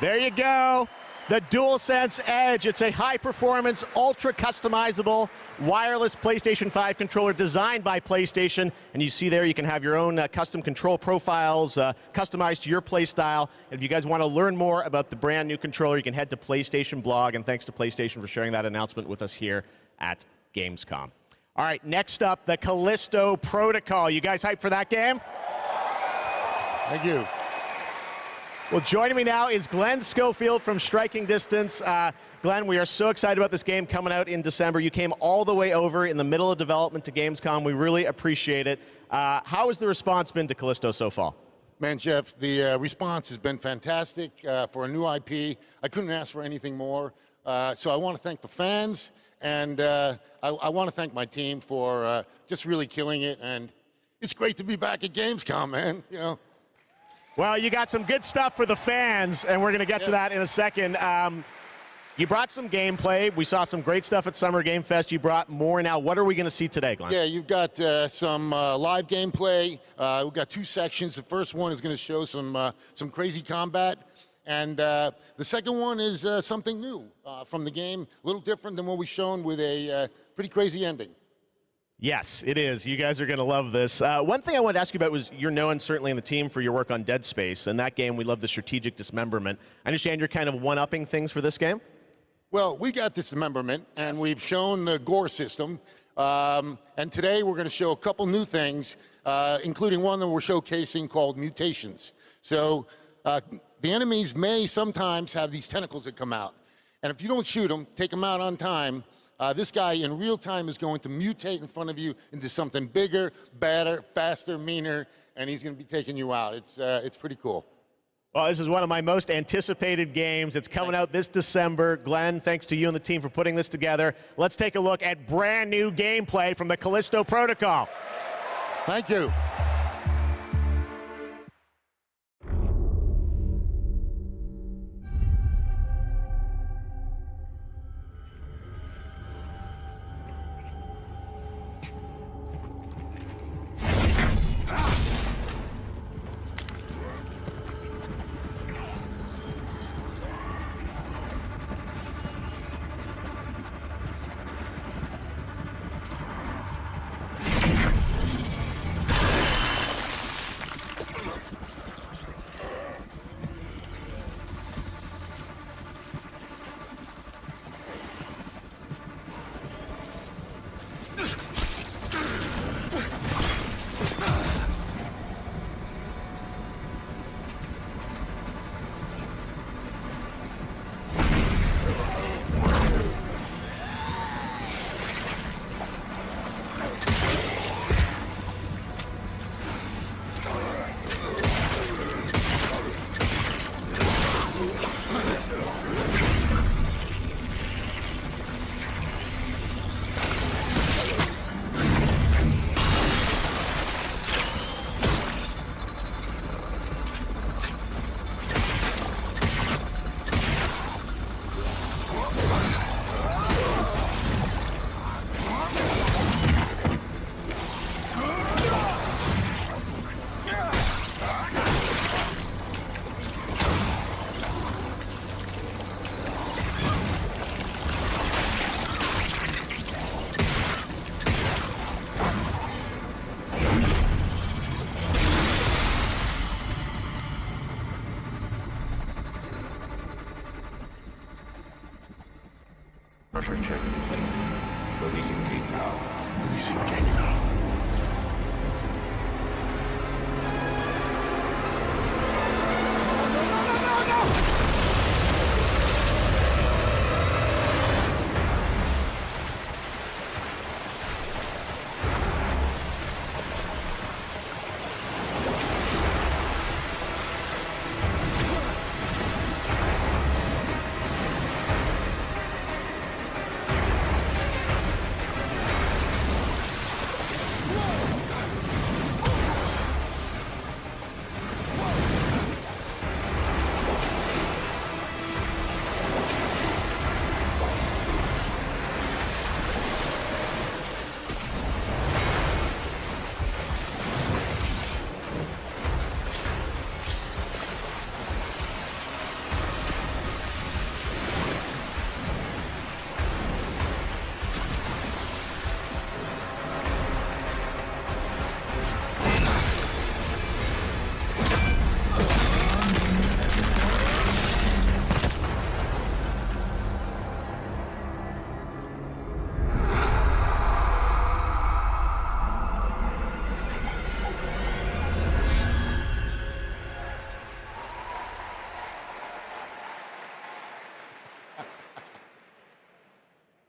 There you go. The DualSense Edge. It's a high-performance, ultra-customizable wireless PlayStation 5 controller designed by PlayStation. And you see there you can have your own custom control profiles customized to your play style. And if you guys want to learn more about the brand new controller, you can head to PlayStation blog. And thanks to PlayStation for sharing that announcement with us here at Gamescom. All right, next up, the Callisto Protocol. You guys hyped for that game? Thank you. Well, joining me now is Glenn Schofield from Striking Distance. Glenn, we are so excited about this game coming out in December. You came all the way over in the middle of development to Gamescom. We really appreciate it. How has the response been to Callisto so far? Man, Jeff, the response has been fantastic for a new IP. I couldn't ask for anything more. So I want to thank the fans, and I want to thank my team for just really killing it. And it's great to be back at Gamescom, man. You know. Well, you got some good stuff for the fans, and we're going to get to that in a second. You brought some gameplay. We saw some great stuff at Summer Game Fest. You brought more now. What are we going to see today, Glenn? Yeah, you've got some live gameplay. We've got 2 sections. The first one is going to show some crazy combat. And the second one is something new from the game, a little different than what we've shown with a pretty crazy ending. Yes, it is. You guys are going to love this. One thing I wanted to ask you about was you're known certainly in the team for your work on Dead Space. In that game, we love the strategic dismemberment. I understand you're kind of one-upping things for this game? Well, we got dismemberment, and we've shown the gore system. And today we're going to show a couple new things, including one that we're showcasing called mutations. So the enemies may sometimes have these tentacles that come out. And if you don't shoot them, take them out on time, this guy in real time is going to mutate in front of you into something bigger, badder, faster, meaner, and he's going to be taking you out. It's pretty cool. Well, this is one of my most anticipated games. It's coming out this December. Glenn, thanks to you and the team for putting this together. Let's take a look at brand new gameplay from the Callisto Protocol. Thank you. Pressure check complete. Releasing gate now. Releasing gate now.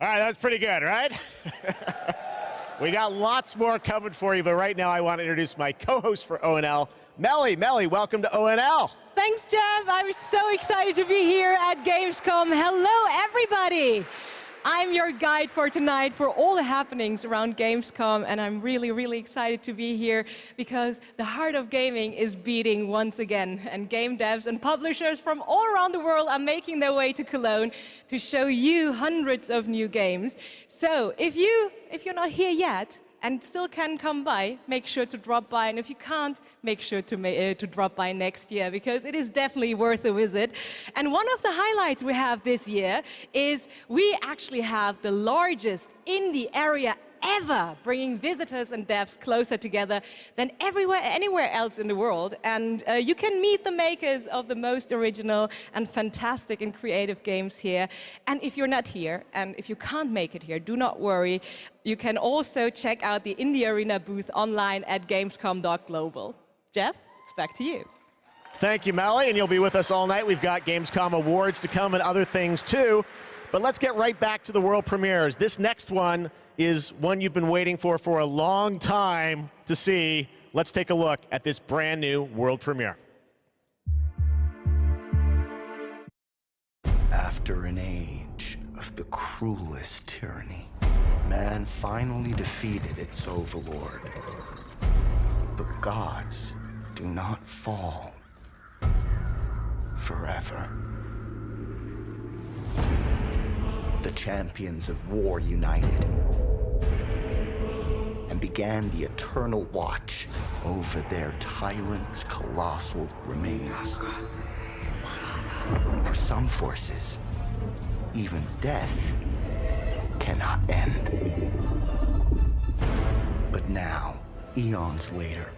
All right, that's pretty good, right? We got lots more coming for you, but right now I want to introduce my co-host for ONL, Melly. Melly, welcome to ONL. Thanks, Jeff. I'm so excited to be here at Gamescom. Hello, everybody. I'm your guide for tonight for all the happenings around Gamescom, and I'm really, really excited to be here because the heart of gaming is beating once again, and game devs and publishers from all around the world are making their way to Cologne to show you hundreds of new games. So if you're not here yet, and still can come by, make sure to drop by. And if you can't, make sure to drop by next year, because it is definitely worth a visit. And one of the highlights we have this year is we actually have the largest indie area ever, bringing visitors and devs closer together than anywhere else in the world. And you can meet the makers of the most original and fantastic and creative games here. And if you're not here, and if you can't make it here, do not worry. You can also check out the Indie Arena booth online at gamescom.global. Jeff, it's back to you. Thank you, Melly, and you'll be with us all night. We've got Gamescom awards to come and other things too. But let's get right back to the world premieres. This next one is one you've been waiting for a long time to see. Let's take a look at this brand new world premiere. After an age of the cruelest tyranny, man finally defeated its overlord. But gods do not fall forever. The champions of war united and began the eternal watch over their tyrant's colossal remains. For some forces, even death cannot end. But now, eons later,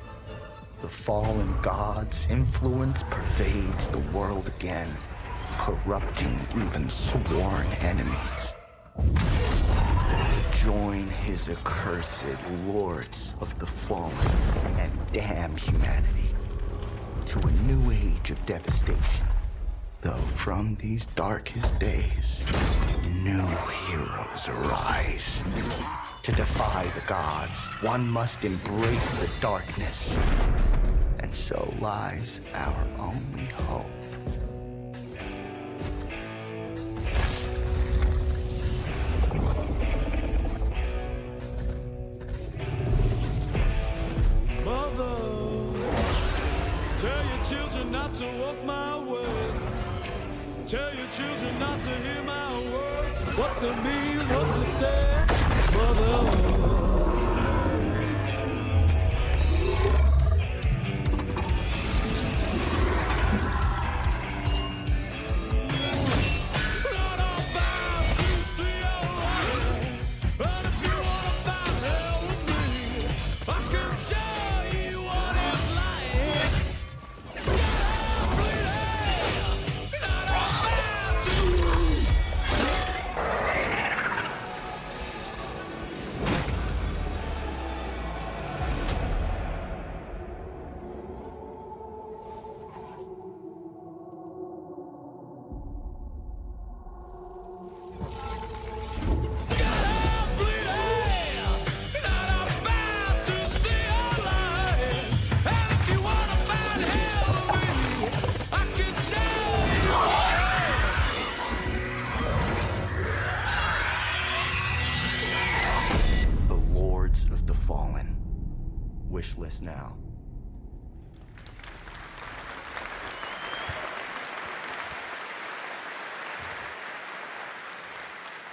the fallen god's influence pervades the world again, corrupting even sworn enemies. To join his accursed lords of the fallen and damn humanity to a new age of devastation. Though from these darkest days, new heroes arise. To defy the gods, one must embrace the darkness. And so lies our only hope. Mother, tell your children not to walk my way. Tell your children not to hear my words. What they mean, what they say, mother. Wish list now.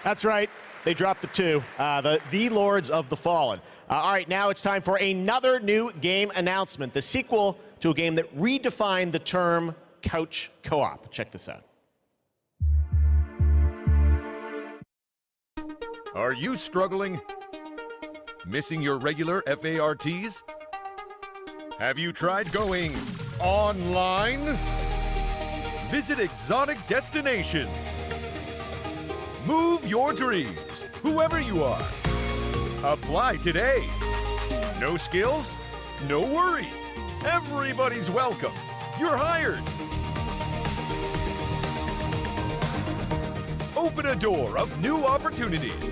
That's right. They dropped the two. The Lords of the Fallen. All right, now it's time for another new game announcement. The sequel to a game that redefined the term couch co-op. Check this out. Are you struggling? Missing your regular FARTs? Have you tried going online? Visit exotic destinations. Move your dreams, whoever you are. Apply today. No skills? No worries. Everybody's welcome. You're hired. Open a door of new opportunities.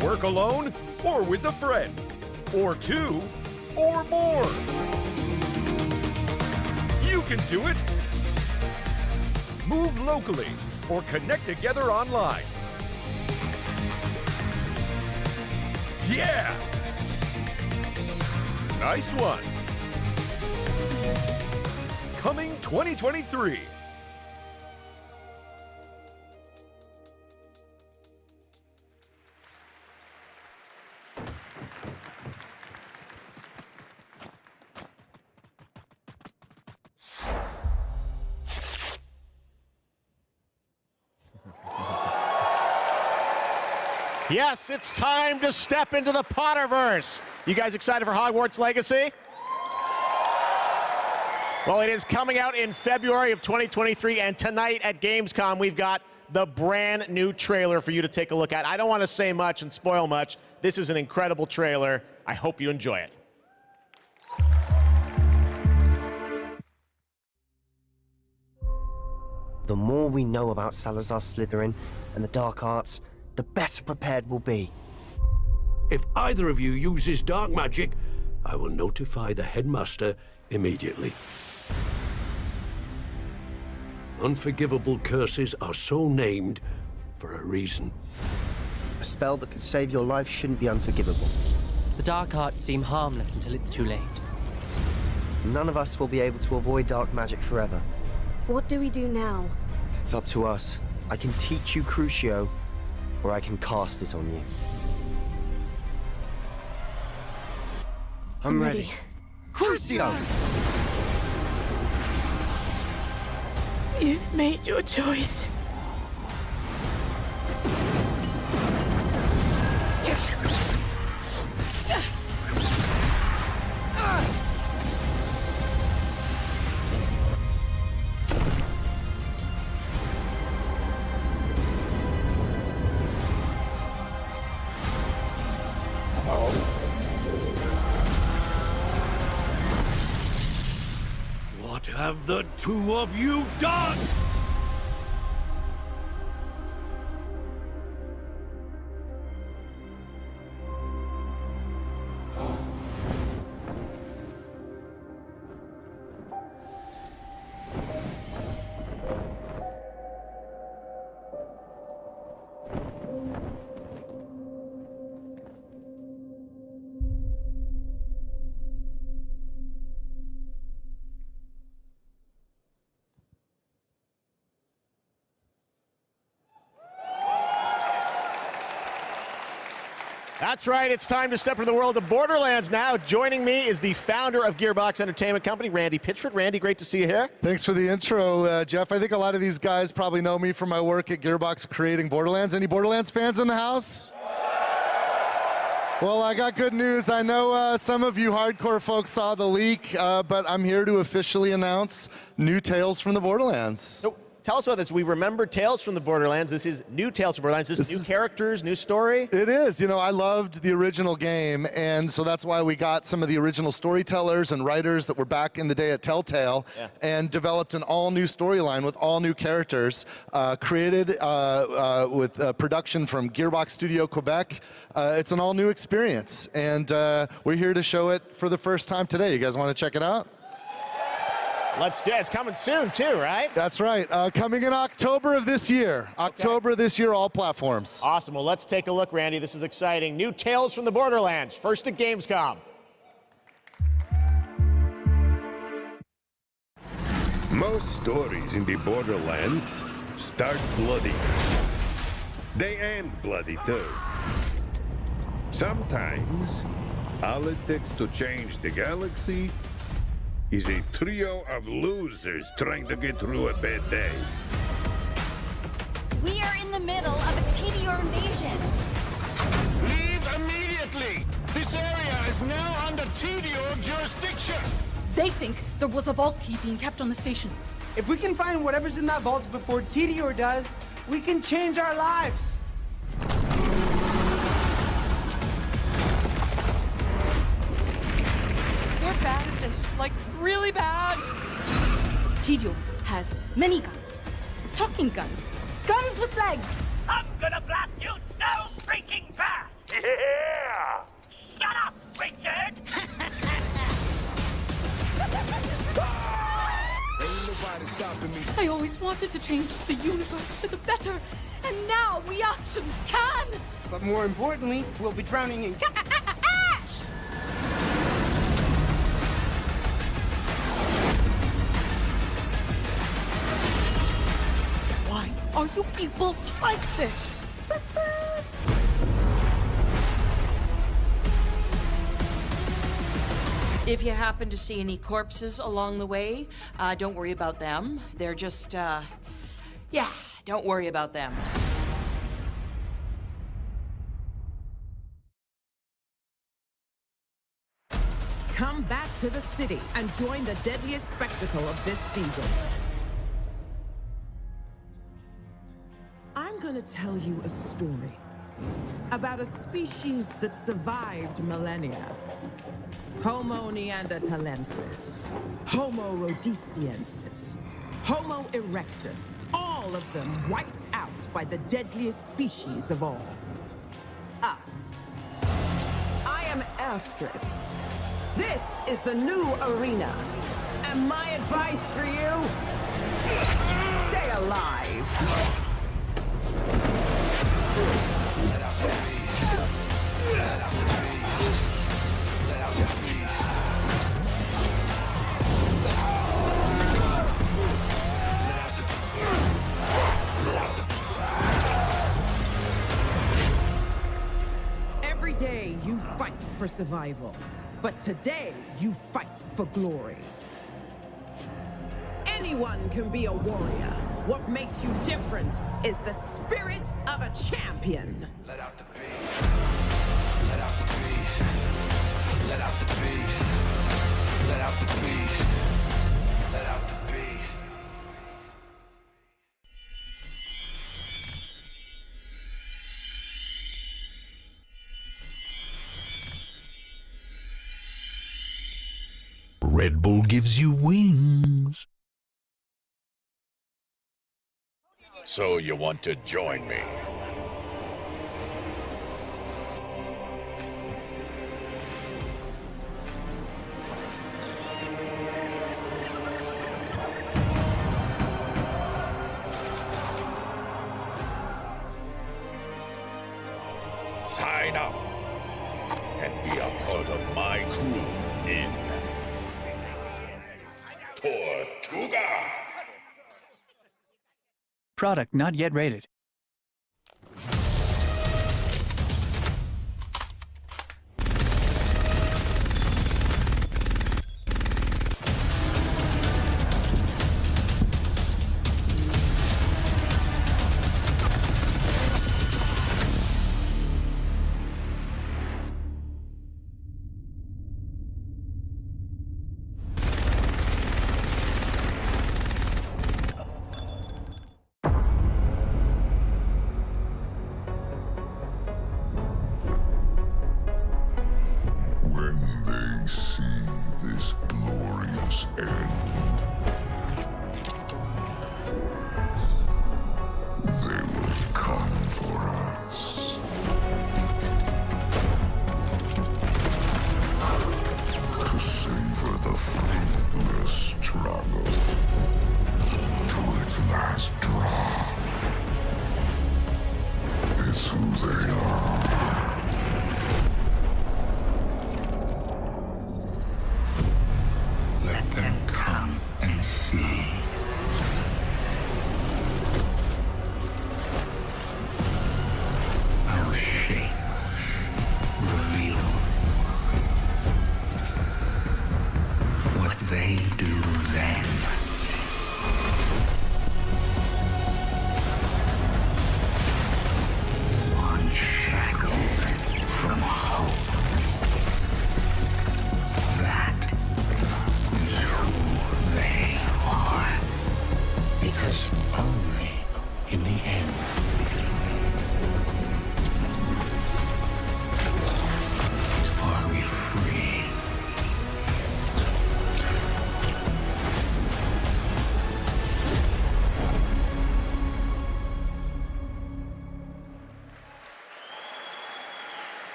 Work alone or with a friend, or two, or more. You can do it. Move locally or connect together online. Yeah! Nice one. Coming 2023. Yes, it's time to step into the Potterverse. You guys excited for Hogwarts Legacy? Well, it is coming out in February of 2023, and tonight at Gamescom, we've got the brand new trailer for you to take a look at. I don't want to say much and spoil much. This is an incredible trailer. I hope you enjoy it. The more we know about Salazar Slytherin and the dark arts, the better prepared we'll be. If either of you uses dark magic, I will notify the headmaster immediately. Unforgivable curses are so named for a reason. A spell that could save your life shouldn't be unforgivable. The dark arts seem harmless until it's too late. None of us will be able to avoid dark magic forever. What do we do now? It's up to us. I can teach you Crucio, or I can cast it on you. I'm ready. Crucio! You've made your choice. What have the two of you done? That's right, it's time to step into the world of Borderlands now. Joining me is the founder of Gearbox Entertainment Company, Randy Pitchford. Randy, great to see you here. Thanks for the intro, Jeff. I think a lot of these guys probably know me from my work at Gearbox creating Borderlands. Any Borderlands fans in the house? Well, I got good news. I know some of you hardcore folks saw the leak, but I'm here to officially announce new Tales from the Borderlands. So, tell us about this. We remember Tales from the Borderlands. This is new Tales from Borderlands. This is new characters, new story. It is. You know, I loved the original game, and so that's why we got some of the original storytellers and writers that were back in the day at Telltale and developed an all-new storyline with all new characters, created with production from Gearbox Studio Quebec. It's an all-new experience, and we're here to show it for the first time today. You guys want to check it out? Let's do it. It's coming soon, too, right? That's right. Coming in October of this year. October this year, all platforms. Awesome. Well, let's take a look, Randy. This is exciting. New Tales from the Borderlands, first at Gamescom. Most stories in the Borderlands start bloody. They end bloody, too. Sometimes, all it takes to change the galaxy is a trio of losers trying to get through a bad day. We are in the middle of a TDR invasion. Leave immediately! This area is now under TDR jurisdiction! They think there was a vault key being kept on the station. If we can find whatever's in that vault before TDR does, we can change our lives. We're bad at this, like really bad. TDR has many guns, talking guns, Guns with legs! I'm gonna blast you so freaking fast! Yeah! Shut up, Richard! I always wanted to change the universe for the better, and now we actually can! But more importantly, we'll be drowning in ash! Why are you people like this? If you happen to see any corpses along the way, don't worry about them. They're just, yeah, don't worry about them. Come back to the city and join the deadliest spectacle of this season. I'm gonna tell you a story about a species that survived millennia. Homo neanderthalensis, Homo rhodesiensis, Homo erectus, all of them wiped out by the deadliest species of all, us. I am Astrid. This is the new arena. And my advice for you, stay alive. Let out the beast. Let out the beast. Let out the beast. Every day you fight for survival, but today you fight for glory. Anyone can be a warrior. What makes you different is the spirit of a champion. Let out the beast. Let out the beast. Let out the beast. Let out the beast. Let out the beast. Red Bull gives you wings. So you want to join me? Sign up and be a part of my crew in Tortuga. Product not yet rated.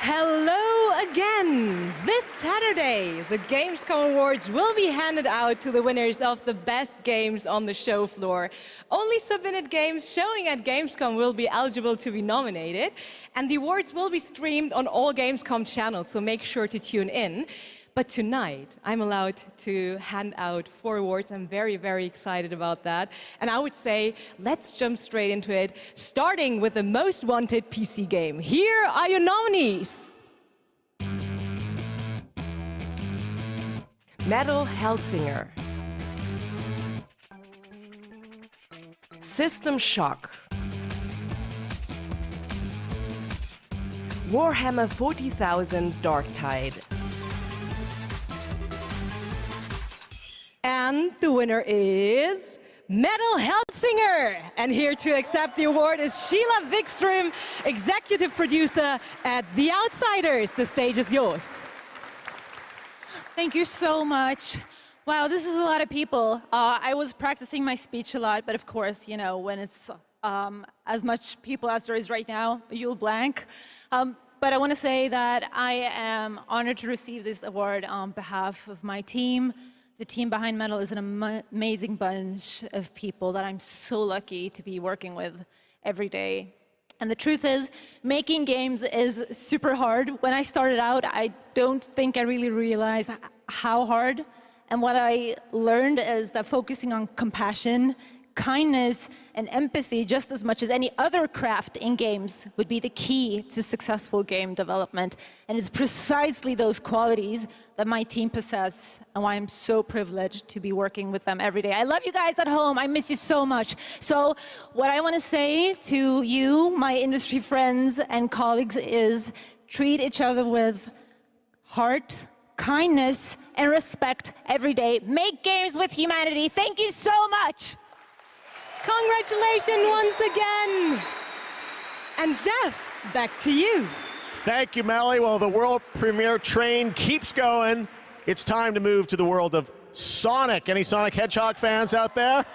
Hello again! This Saturday, the Gamescom Awards will be handed out to the winners of the best games on the show floor. Only submitted games showing at Gamescom will be eligible to be nominated, and the awards will be streamed on all Gamescom channels, so make sure to tune in. But tonight, I'm allowed to hand out 4 awards. I'm very, very excited about that. And I would say, let's jump straight into it, starting with the most wanted PC game. Here are your nominees. Metal Hellsinger, System Shock, Warhammer 40,000 Darktide. And the winner is Metal Hellsinger. And here to accept the award is Sheila Wikström, executive producer at The Outsiders. The stage is yours. Thank you so much. Wow, this is a lot of people. I was practicing my speech a lot, but of course, you know, when it's as much people as there is right now, you'll blank. But I want to say that I am honored to receive this award on behalf of my team. The team behind Metal is an amazing bunch of people that I'm so lucky to be working with every day. And the truth is, making games is super hard. When I started out, I don't think I really realized how hard. And what I learned is that focusing on compassion, kindness, and empathy just as much as any other craft in games would be the key to successful game development. And it's precisely those qualities that my team possess and why I'm so privileged to be working with them every day. I love you guys at home. I miss you so much. So what I want to say to you, my industry friends and colleagues, is treat each other with heart, kindness, and respect every day. Make games with humanity. Thank you so much. Congratulations once again. And Jeff, back to you. Thank you, Melly. Well, the world premiere train keeps going. It's time to move to the world of Sonic. Any Sonic Hedgehog fans out there?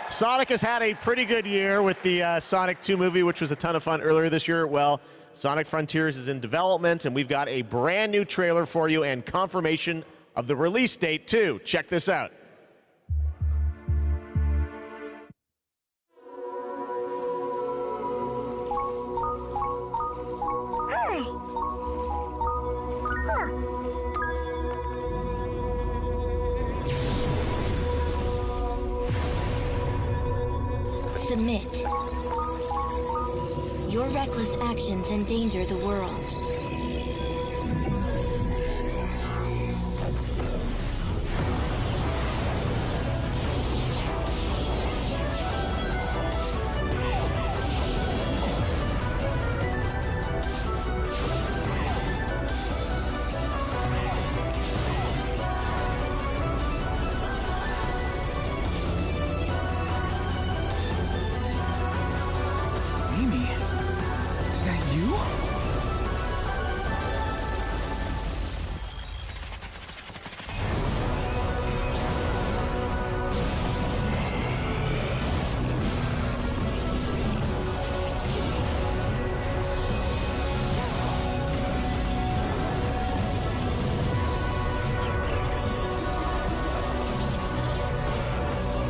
Sonic has had a pretty good year with the Sonic 2 movie, which was a ton of fun earlier this year. Well, Sonic Frontiers is in development, and we've got a brand new trailer for you and confirmation of the release date, too. Check this out. Submit. Your reckless actions endanger the world.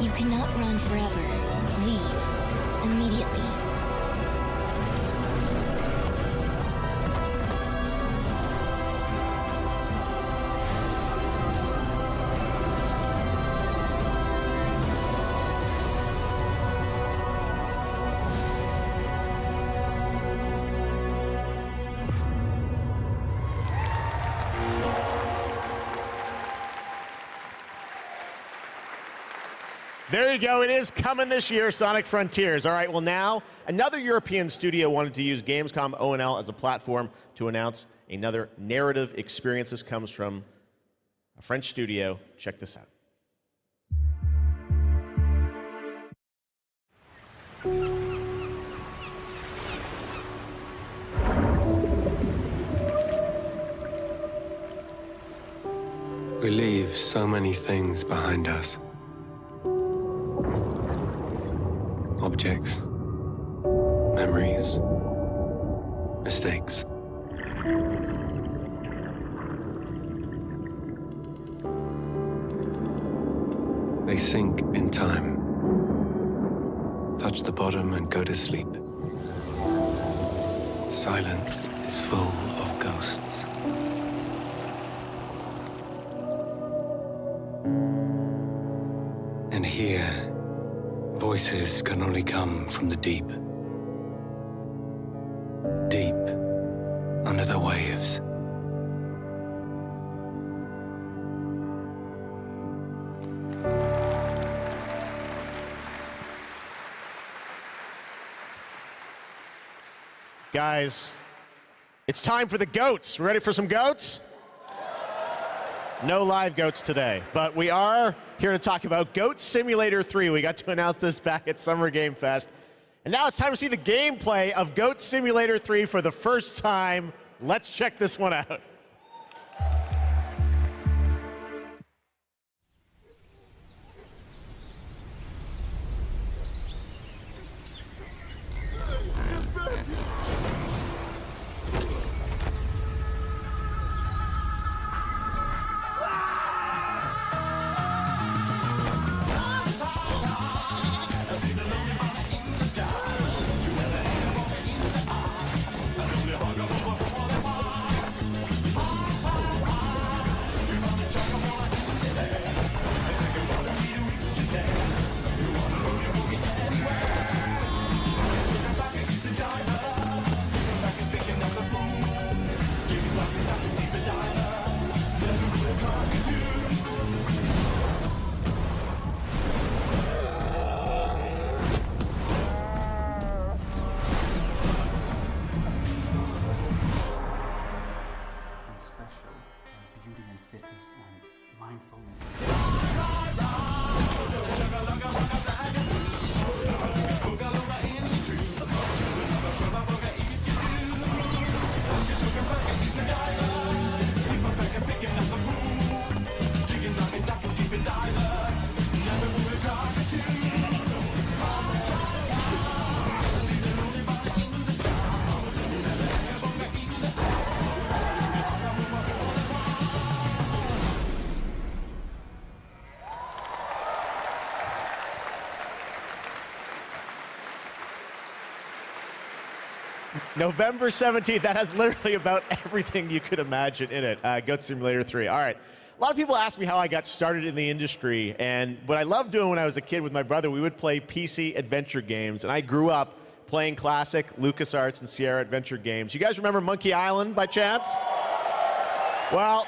You cannot run forever. Leave immediately. There you go. It is coming this year, Sonic Frontiers. All right, well now, another European studio wanted to use Gamescom O&L as a platform to announce another narrative experience. This comes from a French studio. Check this out. We leave so many things behind us. Objects, memories, mistakes. They sink in time, touch the bottom and go to sleep. Silence is full of ghosts. And here, voices can only come from the deep. Deep under the waves. Guys, it's time for the goats. Ready for some goats? No live goats today, but we are here to talk about Goat Simulator 3. We got to announce this back at Summer Game Fest. And now it's time to see the gameplay of Goat Simulator 3 for the first time. Let's check this one out. November 17th, that has literally about everything you could imagine in it. Goat Simulator 3. All right. A lot of people ask me how I got started in the industry, and what I loved doing when I was a kid with my brother, we would play PC adventure games, and I grew up playing classic LucasArts and Sierra adventure games. You guys remember Monkey Island by chance? Well,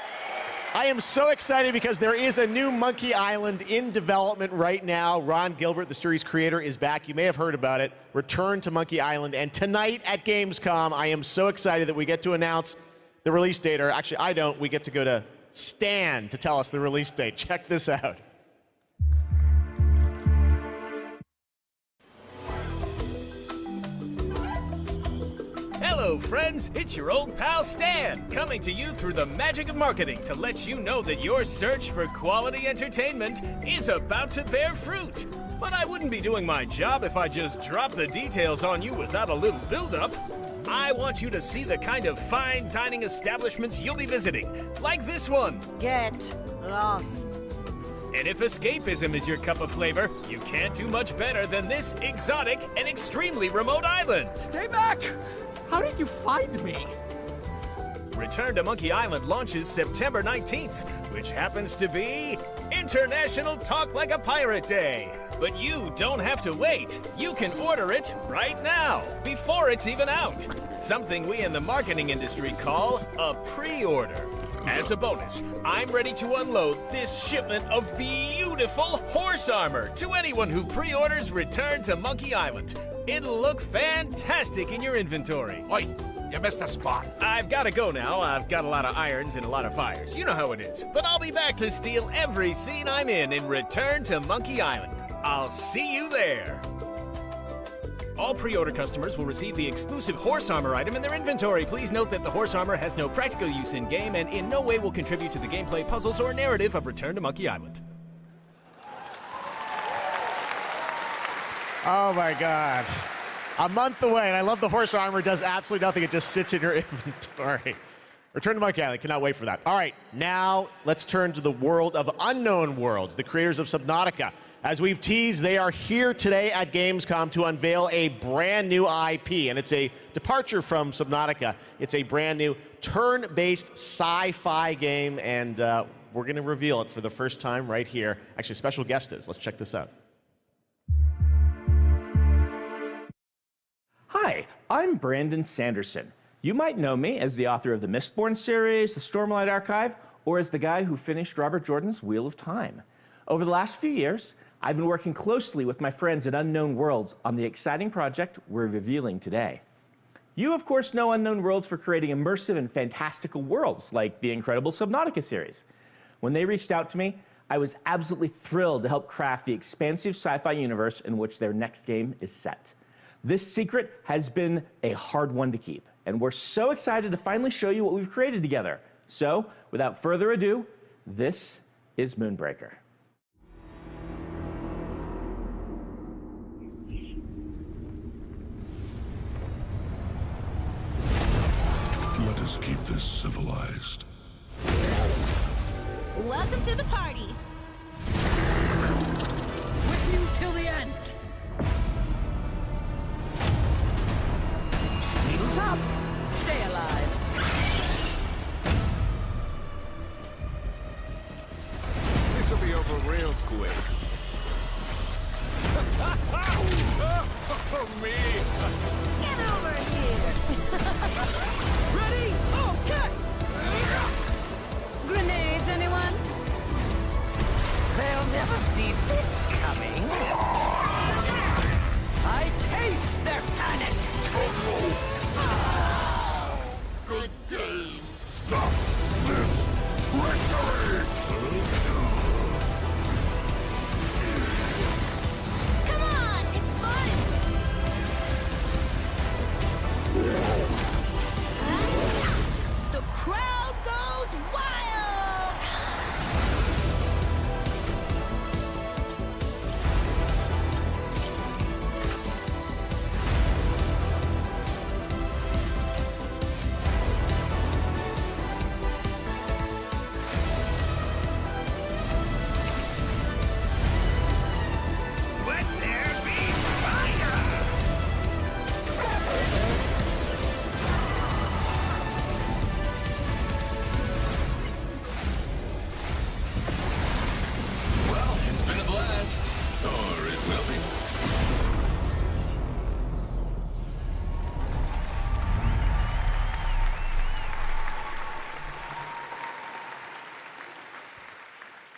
I am so excited because there is a new Monkey Island in development right now. Ron Gilbert, the series creator, is back. You may have heard about it. Return to Monkey Island. And tonight at Gamescom, I am so excited that we get to announce the release date. Or actually, I don't. We get to go to Stan to tell us the release date. Check this out. Hello, friends. It's your old pal Stan, coming to you through the magic of marketing to let you know that your search for quality entertainment is about to bear fruit. But I wouldn't be doing my job if I just dropped the details on you without a little build-up. I want you to see the kind of fine dining establishments you'll be visiting, like this one. Get lost. And if escapism is your cup of flavor, you can't do much better than this exotic and extremely remote island. Stay back! How did you find me? Return to Monkey Island launches September 19th, which happens to be International Talk Like a Pirate Day. But you don't have to wait. You can order it right now, before it's even out. Something we in the marketing industry call a pre-order. As a bonus, I'm ready to unload this shipment of beautiful horse armor to anyone who pre-orders Return to Monkey Island. It'll look fantastic in your inventory. Oi, you missed a spot. I've got to go now. I've got a lot of irons and a lot of fires. You know how it is. But I'll be back to steal every scene I'm in Return to Monkey Island. I'll see you there. All pre-order customers will receive the exclusive horse armor item in their inventory. Please note that the horse armor has no practical use in-game and in no way will contribute to the gameplay, puzzles, or narrative of Return to Monkey Island. Oh my God. A month away, and I love the horse armor does absolutely nothing. It just sits in your inventory. Return to Monkey Island. Cannot wait for that. All right, now let's turn to the world of Unknown Worlds, the creators of Subnautica. As we've teased, they are here today at Gamescom to unveil a brand new IP, and it's a departure from Subnautica. It's a brand new turn-based sci-fi game, and we're going to reveal it for the first time right here. Actually, special guest is. Let's check this out. Hi, I'm Brandon Sanderson. You might know me as the author of the Mistborn series, the Stormlight Archive, or as the guy who finished Robert Jordan's Wheel of Time. Over the last few years, I've been working closely with my friends at Unknown Worlds on the exciting project we're revealing today. You, of course, know Unknown Worlds for creating immersive and fantastical worlds like the incredible Subnautica series. When they reached out to me, I was absolutely thrilled to help craft the expansive sci-fi universe in which their next game is set. This secret has been a hard one to keep, and we're so excited to finally show you what we've created together. So, without further ado, this is Moonbreaker. Let us keep this civilized. Welcome to the party. With you till the end. Needles up. Stay alive. This will be over real quick. Oh, me! Get over here. Ready? Okay. Grenades, anyone? They'll never see this coming. I taste their panic. Good game. Stop this treachery! Come on, it's fun. The crowd goes wild. Let there be fire! Well, it's been a blast. Or it will be.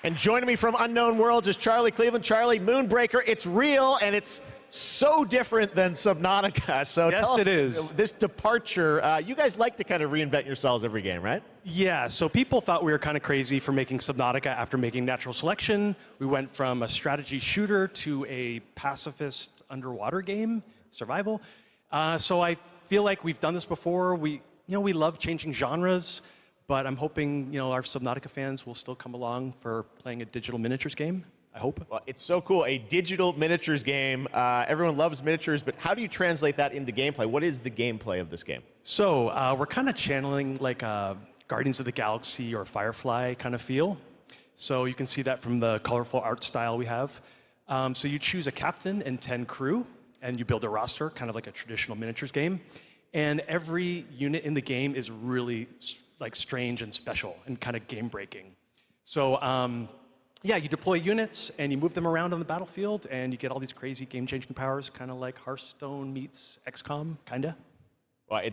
And joining me from Unknown Worlds is Charlie Cleveland. Charlie, Moonbreaker, it's real, and it's so different than Subnautica. So Yes, tell us, it is. This departure, you guys like to kind of reinvent yourselves every game, right? Yeah, so people thought we were kind of crazy for making Subnautica after making Natural Selection. We went from a strategy shooter to a pacifist underwater game, survival. So I feel like we've done this before. We love changing genres, but I'm hoping, our Subnautica fans will still come along for playing a digital miniatures game. I hope. Well, it's so cool. A digital miniatures game. Everyone loves miniatures, but how do you translate that into gameplay? What is the gameplay of this game? So we're kind of channeling like Guardians of the Galaxy or Firefly kind of feel. So you can see that from the colorful art style we have. So you choose a captain and 10 crew, and you build a roster, kind of like a traditional miniatures game. And every unit in the game is really like strange and special and kind of game-breaking. So yeah, you deploy units and you move them around on the battlefield, and you get all these crazy game-changing powers, kind of like Hearthstone meets XCOM, kind of. Well, you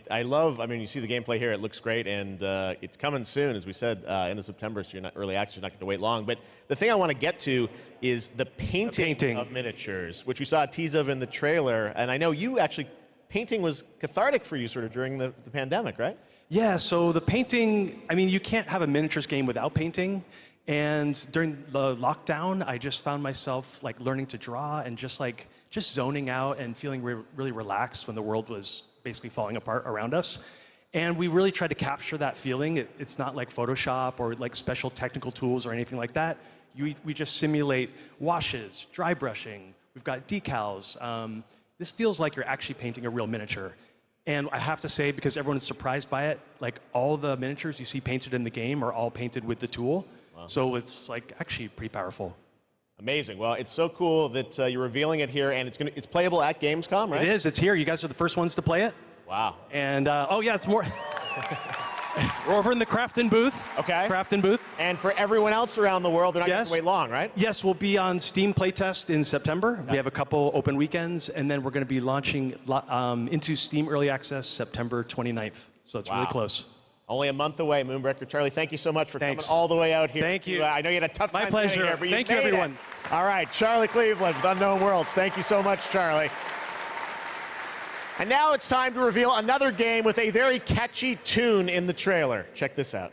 see the gameplay here. It looks great, and it's coming soon, as we said, end of September, so you're not early access, you're not going to wait long. But the thing I want to get to is the painting of miniatures, which we saw a tease of in the trailer. And I know you actually, painting was cathartic for you sort of during the pandemic, right? Yeah, so the painting, you can't have a miniatures game without painting. And during the lockdown, I just found myself like learning to draw and just zoning out and feeling really relaxed when the world was basically falling apart around us. And we really tried to capture that feeling. It's not like Photoshop or like special technical tools or anything like that. We just simulate washes, dry brushing. We've got decals. This feels like you're actually painting a real miniature. And I have to say, because everyone's surprised by it, like all the miniatures you see painted in the game are all painted with the tool. Wow. So it's like actually pretty powerful. Amazing. Well, it's so cool that you're revealing it here, and it's playable at Gamescom, right? It is. It's here. You guys are the first ones to play it. Wow. And oh yeah, it's more. We're over in the Crafton booth. Okay. Crafton booth. And for everyone else around the world, they're not going to wait long, right? Yes, we'll be on Steam Playtest in September. We have a couple open weekends, and then we're going to be launching into Steam Early Access September 29th. So it's really close. Only a month away, Moonbreaker. Charlie, thank you so much for coming all the way out here. Thank you. I know you had a tough time. My pleasure. Here, but Thank you, everyone. All right, Charlie Cleveland with Unknown Worlds. Thank you so much, Charlie. And now it's time to reveal another game with a very catchy tune in the trailer. Check this out.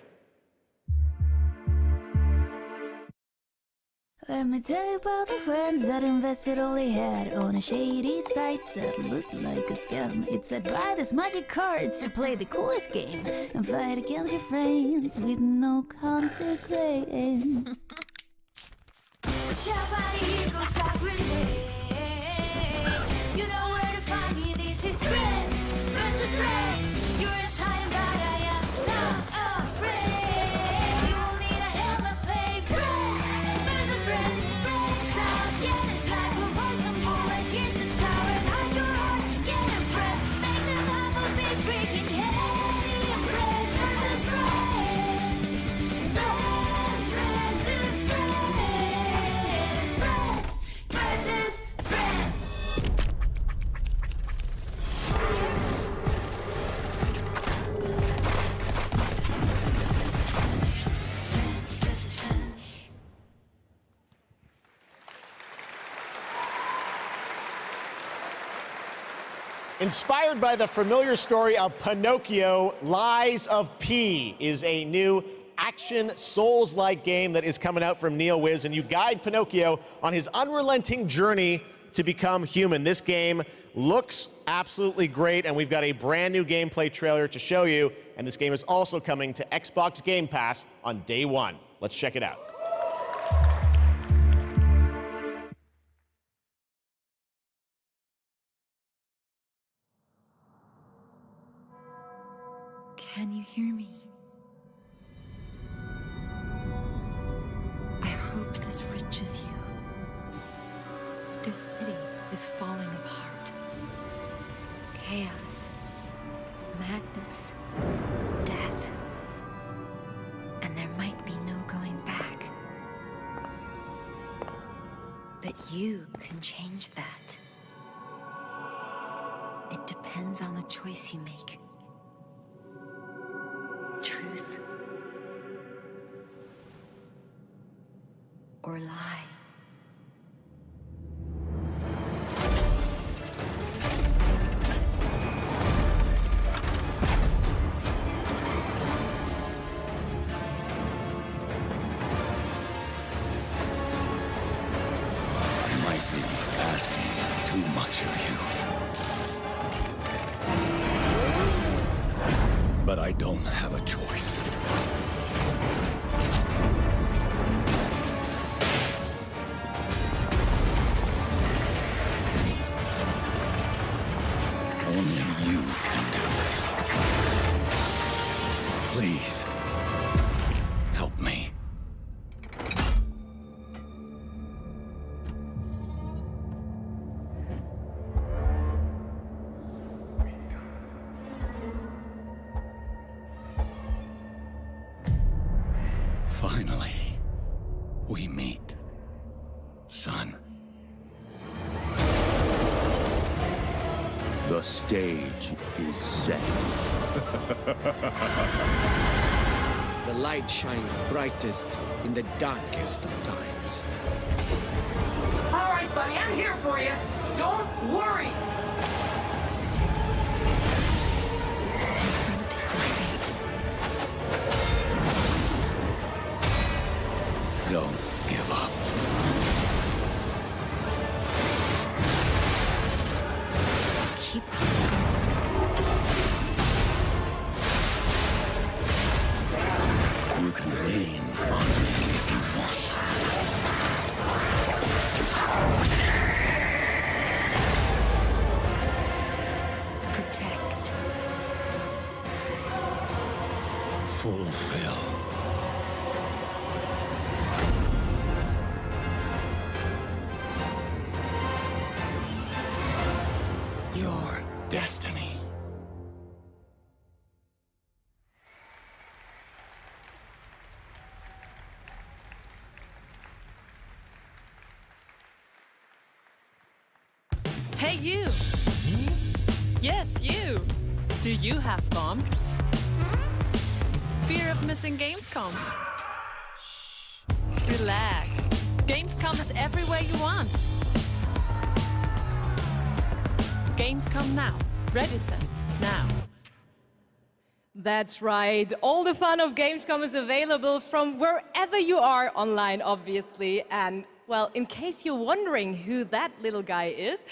Let me tell you about the friends that invested all they had on a shady site that looked like a scam. It said buy this magic cards to play the coolest game and fight against your friends with no consequence. You know where to find me, this is friends versus friends. You're a time, but I am not afraid. You will need a helmet, play friends versus friends. Friends out, yeah, it's like we're boys and bullets. Here's the tower, and hide your heart, get a friend. Make them have a big freaking head. Friends versus friends. Friends versus friends. Friends versus friends. Inspired by the familiar story of Pinocchio, Lies of P is a new action Souls-like game that is coming out from NeoWiz, and you guide Pinocchio on his unrelenting journey to become human. This game looks absolutely great, and we've got a brand new gameplay trailer to show you, and this game is also coming to Xbox Game Pass on day one. Let's check it out. Can you hear me? I hope this reaches you. This city is falling apart. Chaos, madness, death. And there might be no going back. But you can change that. It depends on the choice you make. Truth or lie. I might be asking too much of you. But I don't have a choice. Only you can do this. Please, help me. Finally, we meet, son. The stage is set. The light shines brightest in the darkest of times. All right, buddy, I'm here for you. Don't worry. Don't give up. Keep You can lean on me if you want. fulfill your destiny. Hey, you! Yes, you! Do you have fun? Fear of missing Gamescom? Relax. Gamescom is everywhere you want. Gamescom now. Register now. That's right. All the fun of Gamescom is available from wherever you are online, obviously. And, well, in case you're wondering who that little guy is,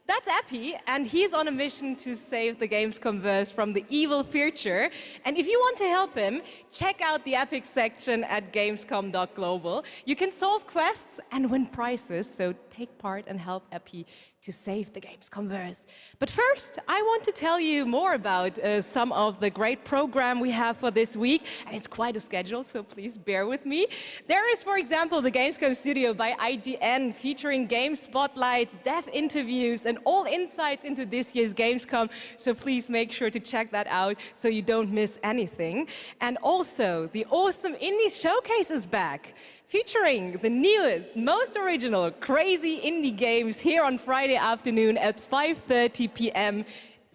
that's Epi, and he's on a mission to save the Gamescomverse from the evil future. And if you want to help him, check out the Epic section at gamescom.global. You can solve quests and win prizes, so take part and help Epi to save the Gamescomverse. But first, I want to tell you more about some of the great program we have for this week, and it's quite a schedule, so please bear with me. There is, for example, the Gamescom Studio by IGN, featuring game spotlights, dev interviews, and all insights into this year's Gamescom, so please make sure to check that out so you don't miss anything. And also, the awesome Indie Showcase is back, featuring the newest, most original, crazy indie games here on Friday afternoon at 5:30 p.m.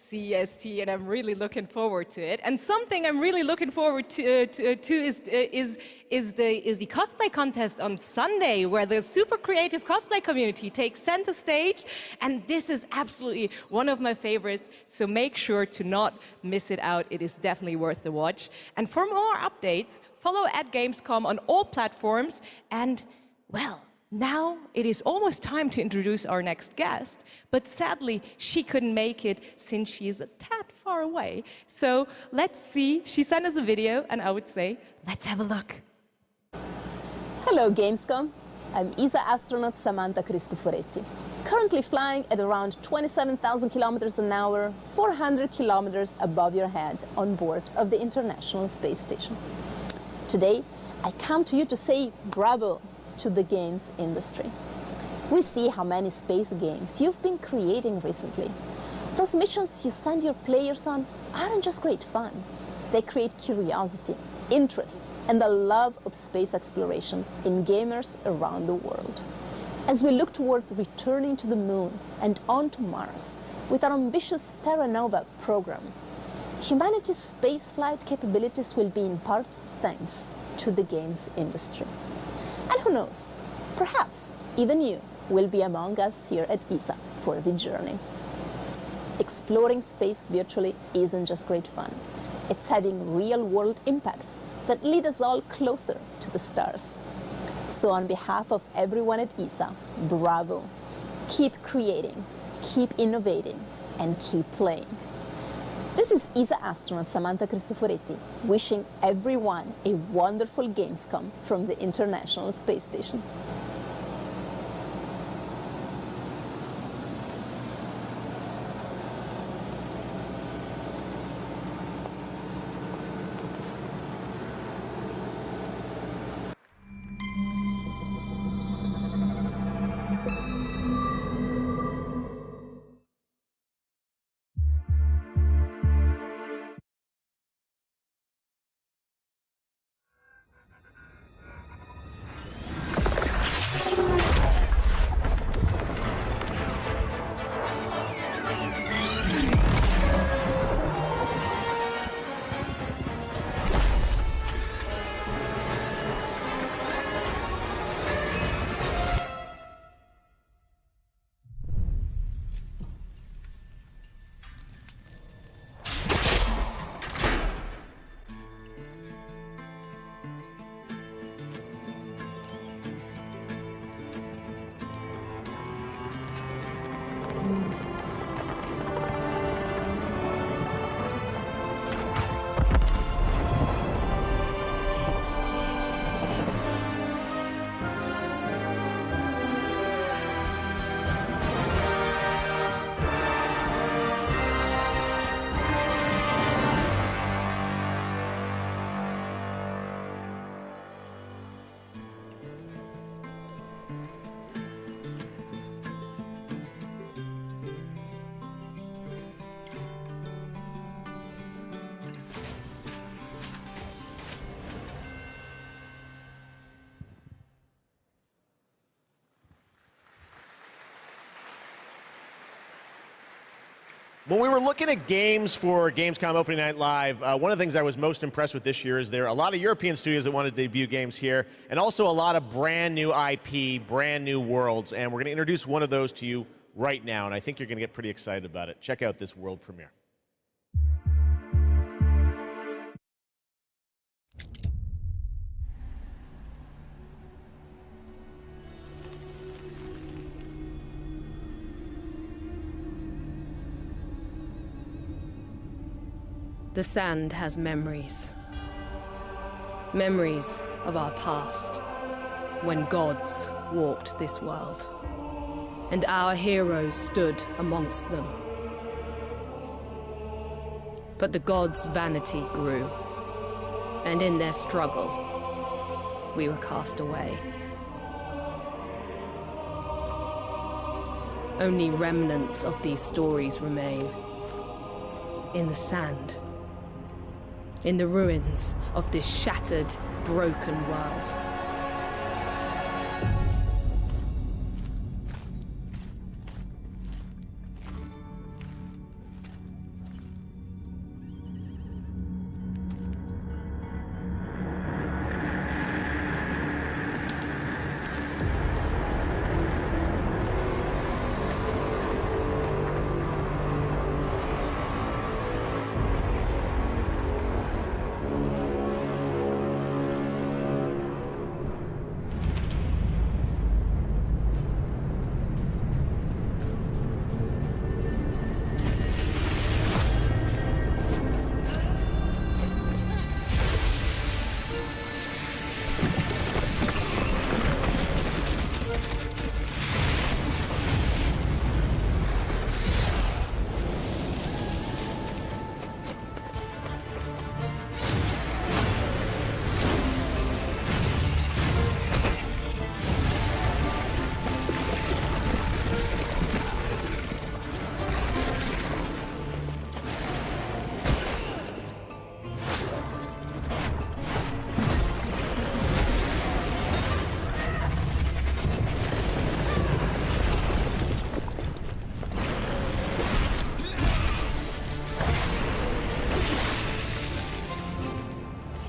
CEST, and I'm really looking forward to it. And something I'm really looking forward to is the cosplay contest on Sunday, where the super creative cosplay community takes center stage, and this is absolutely one of my favorites, so make sure to not miss it out. It is definitely worth the watch. And for more updates, follow @Gamescom on all platforms, and, well, now it is almost time to introduce our next guest, but sadly she couldn't make it since she is a tad far away. So let's see, she sent us a video, and I would say, let's have a look. Hello Gamescom, I'm ESA astronaut Samantha Cristoforetti, currently flying at around 27,000 kilometers an hour, 400 kilometers above your head on board of the International Space Station. Today, I come to you to say bravo to the games industry. We see how many space games you've been creating recently. Those missions you send your players on aren't just great fun. They create curiosity, interest, and the love of space exploration in gamers around the world. As we look towards returning to the moon and on to Mars with our ambitious Terra Nova program, humanity's spaceflight capabilities will be in part thanks to the games industry. And who knows, perhaps even you will be among us here at ESA for the journey. Exploring space virtually isn't just great fun. It's having real-world impacts that lead us all closer to the stars. So on behalf of everyone at ESA, bravo. Keep creating, keep innovating, and keep playing. This is ESA astronaut Samantha Cristoforetti, wishing everyone a wonderful Gamescom from the International Space Station. When we were looking at games for Gamescom Opening Night Live, one of the things I was most impressed with this year is there are a lot of European studios that want to debut games here, and also a lot of brand new IP, brand new worlds, and we're going to introduce one of those to you right now, and I think you're going to get pretty excited about it. Check out this world premiere. The sand has memories. Memories of our past, when gods walked this world, and our heroes stood amongst them. But the gods' vanity grew, and in their struggle, we were cast away. Only remnants of these stories remain in the sand, in the ruins of this shattered, broken world.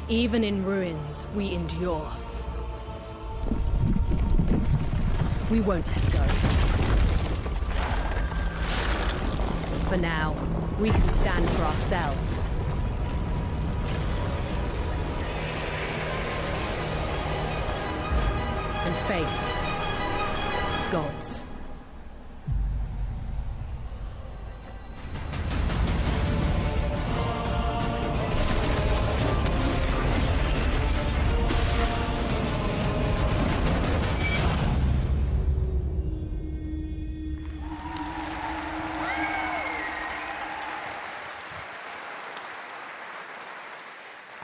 Even in ruins, we endure. We won't let go. For now, we can stand for ourselves. And face gods.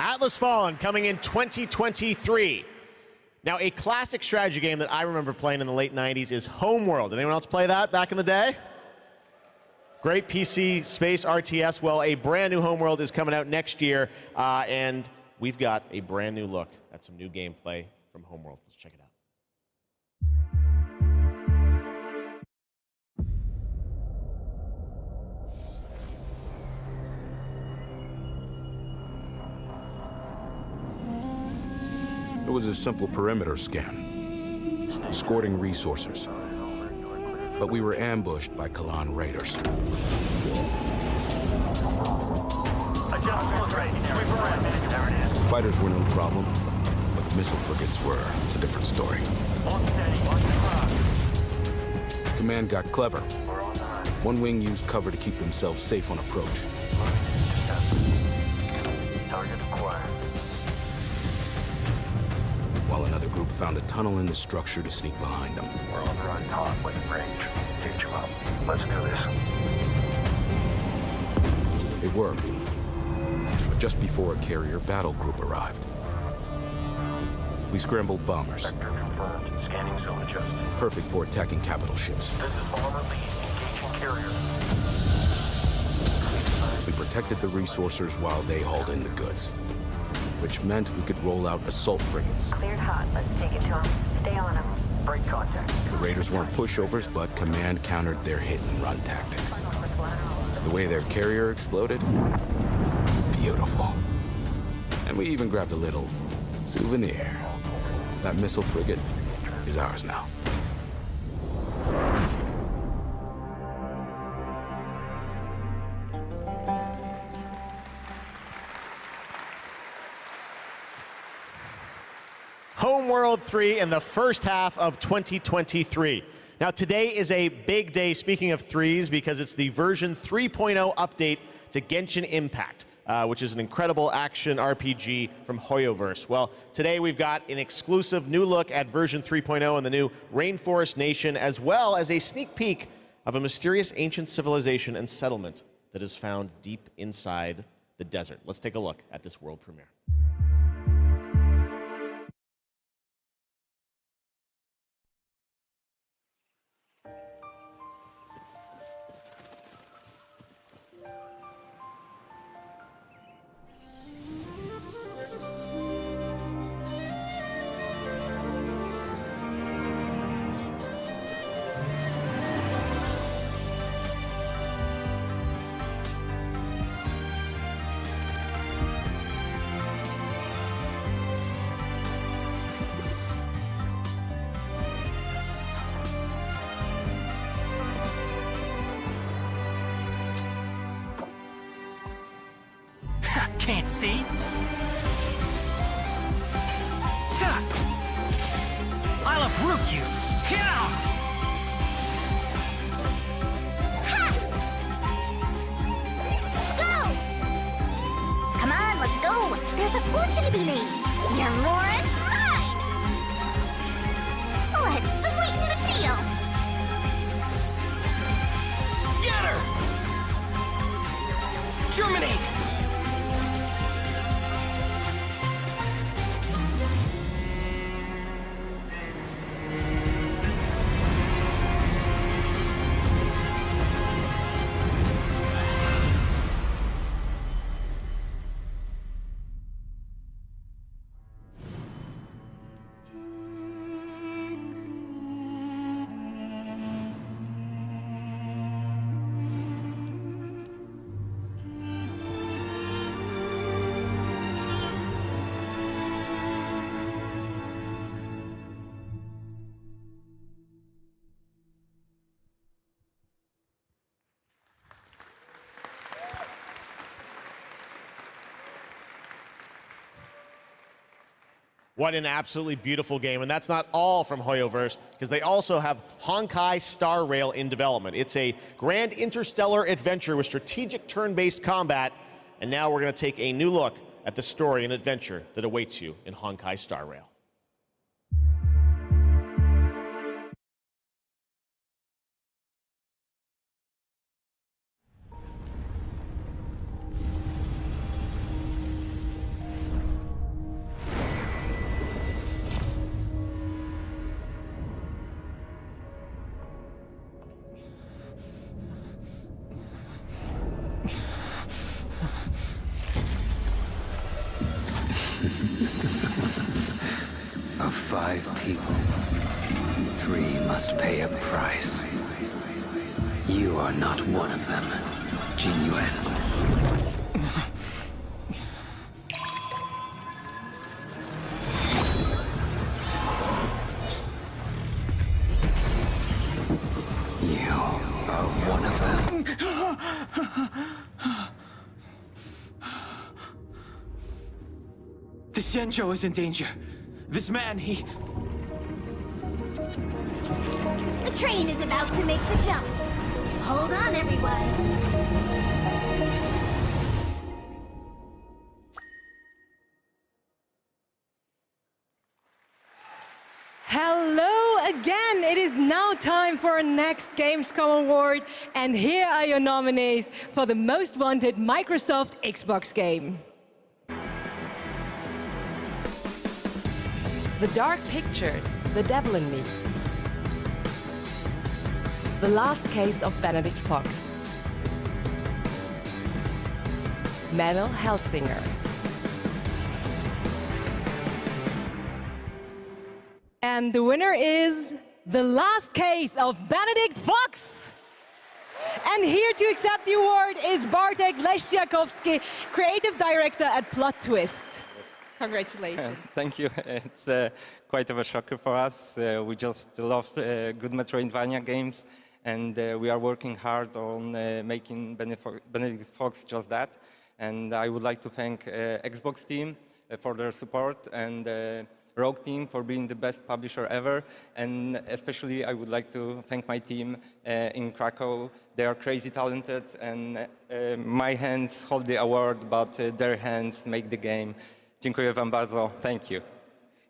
Atlas Fallen coming in 2023. Now, a classic strategy game that I remember playing in the late 90s is Homeworld. Did anyone else play that back in the day? Great PC space RTS. Well, a brand new Homeworld is coming out next year, and we've got a brand new look at some new gameplay from Homeworld. Let's check it out. It was a simple perimeter scan, escorting resources. But we were ambushed by Kalan raiders. Fighters were no problem, but the missile frigates were a different story. Command got clever. One wing used cover to keep themselves safe on approach. Target acquired. While another group found a tunnel in the structure to sneak behind them. We're on the right path within range. Teach you up. Let's do this. It worked. But just before a carrier battle group arrived. We scrambled bombers. Vector confirmed. Scanning zone adjusted. Perfect for attacking capital ships. This is bomber lead. Engaging carrier. We protected the resourcers while they hauled in the goods. Which meant we could roll out assault frigates. Cleared hot. Let's take it to him. Stay on him. Break contact. The raiders weren't pushovers, but command countered their hit-and-run tactics. The way their carrier exploded, beautiful. And we even grabbed a little souvenir. That missile frigate is ours now. Homeworld 3 in the first half of 2023. Now, today is a big day, speaking of threes, because it's the version 3.0 update to Genshin Impact, which is an incredible action RPG from Hoyoverse. Well, today we've got an exclusive new look at version 3.0 and the new Rainforest Nation, as well as a sneak peek of a mysterious ancient civilization and settlement that is found deep inside the desert. Let's take a look at this world premiere. Can't see? I'll uproot you! Go! Come on, let's go! There's a fortune to be made! Your more is mine! Let's sweeten the deal! Scatter! Germinate! What an absolutely beautiful game. And that's not all from Hoyoverse, because they also have Honkai Star Rail in development. It's a grand interstellar adventure with strategic turn-based combat. And now we're going to take a new look at the story and adventure that awaits you in Honkai Star Rail. Of 5 people, 3 must pay a price. You are not one of them, Jin Yuan. You are one of them. The Xianzhou is in danger. This man, he... The train is about to make the jump. Hold on, everyone. Hello again. It is now time for our next Gamescom award. And here are your nominees for the most wanted Microsoft Xbox game. The Dark Pictures, The Devil in Me. The Last Case of Benedict Fox. Manuel Helsinger. And the winner is The Last Case of Benedict Fox. And here to accept the award is Bartek Lesiakowski, Creative Director at Plot Twist. Congratulations. Thank you. It's quite of a shocker for us. We just love good Metroidvania games, and we are working hard on making Benedict Fox just that. And I would like to thank Xbox team for their support, and Rogue team for being the best publisher ever. And especially I would like to thank my team in Krakow. They are crazy talented, and my hands hold the award, but their hands make the game. Dziękuję wam bardzo. Thank you.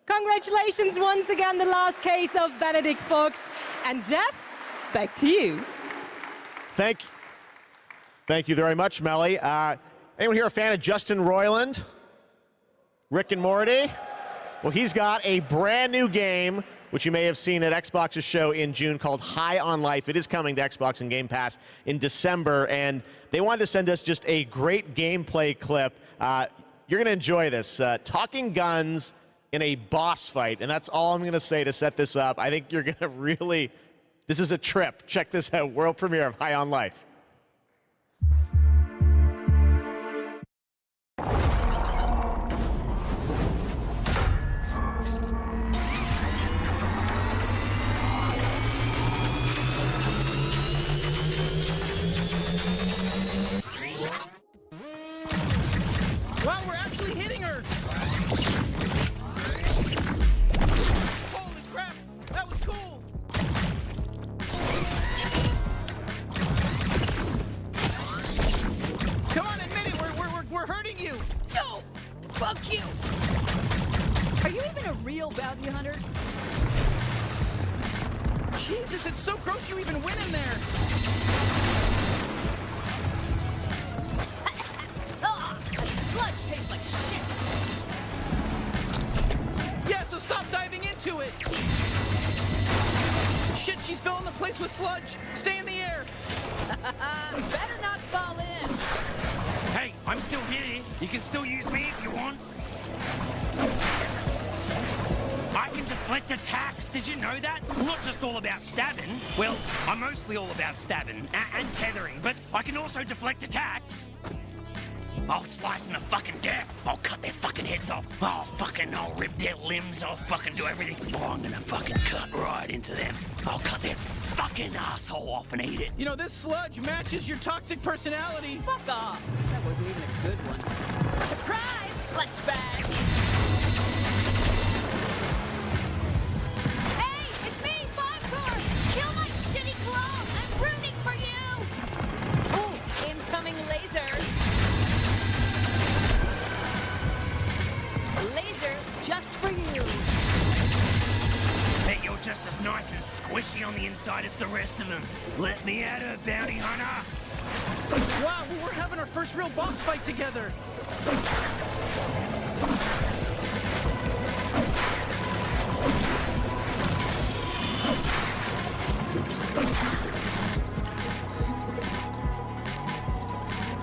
Congratulations once again, the last case of Benedict Fox. And Jeff, back to you. Thank you very much, Melly. Anyone here a fan of Justin Roiland? Rick and Morty? Well, he's got a brand new game, which you may have seen at Xbox's show in June, called High on Life. It is coming to Xbox and Game Pass in December, and they wanted to send us just a great gameplay clip. You're going to enjoy this. Talking guns in a boss fight, and that's all I'm going to say to set this up. I think you're going to really, this is a trip. Check this out, world premiere of High on Life. Wow, we're actually hitting her! Holy crap, that was cool! Come on, admit it, we're hurting you! No! Fuck you! Are you even a real bounty hunter? Jesus, it's so gross you even went in there! Sludge tastes like shit! Yeah, so stop diving into it! Shit, she's filling the place with sludge! Stay in the air! Better not fall in! Hey, I'm still here. You can still use me if you want. I can deflect attacks. Did you know that? I'm not just all about stabbing. Well, I'm mostly all about stabbing and tethering, but I can also deflect attacks. I'll slice them to fucking death. I'll cut their fucking heads off. I'll rip their limbs. I'll fucking do everything. Oh, I'm gonna fucking cut right into them. I'll cut their fucking asshole off and eat it. You know, this sludge matches your toxic personality. Fuck off! That wasn't even a good one. Surprise! Flashback! Hey, it's me, Fontor! Kill my shitty clone! I'm rooting for you! Oh, incoming laser! Laser just for you. Bet you're just as nice and squishy on the inside as the rest of them. Let me at her, bounty hunter. Wow, we're having our first real boss fight together.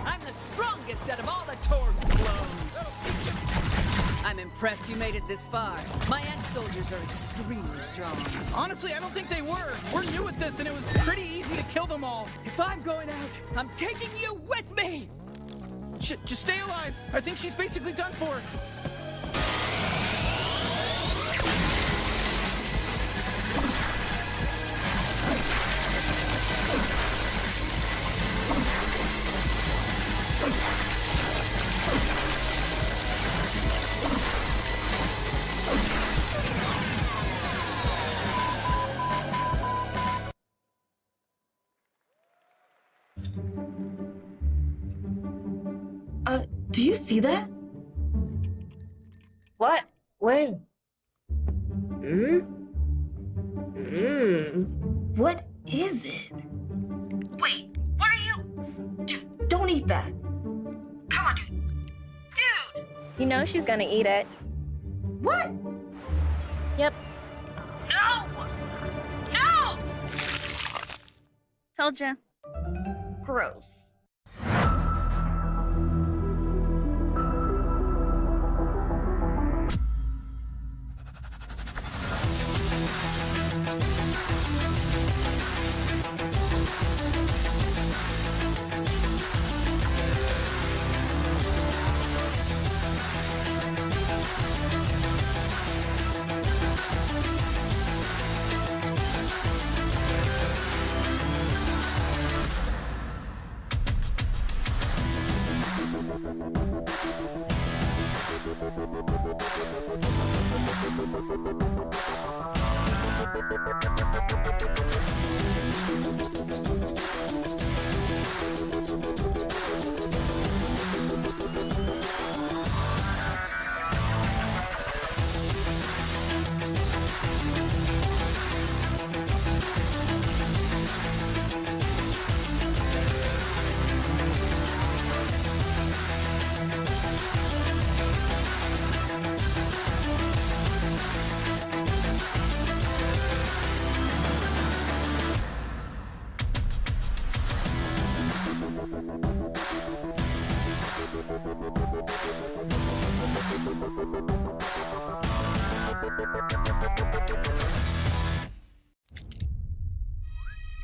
I'm the strongest out of all the Torg clones. I'm impressed you made it this far. My ant soldiers are extremely strong. Honestly, I don't think they were. We're new at this, and it was pretty easy to kill them all. If I'm going out, I'm taking you with me! Shit, just stay alive. I think she's basically done for. Do you see that? What? When? What is it? Wait, what are you? Dude, don't eat that. Come on, dude. Dude! You know she's gonna eat it. What? Yep. No! No! Told ya. Gross.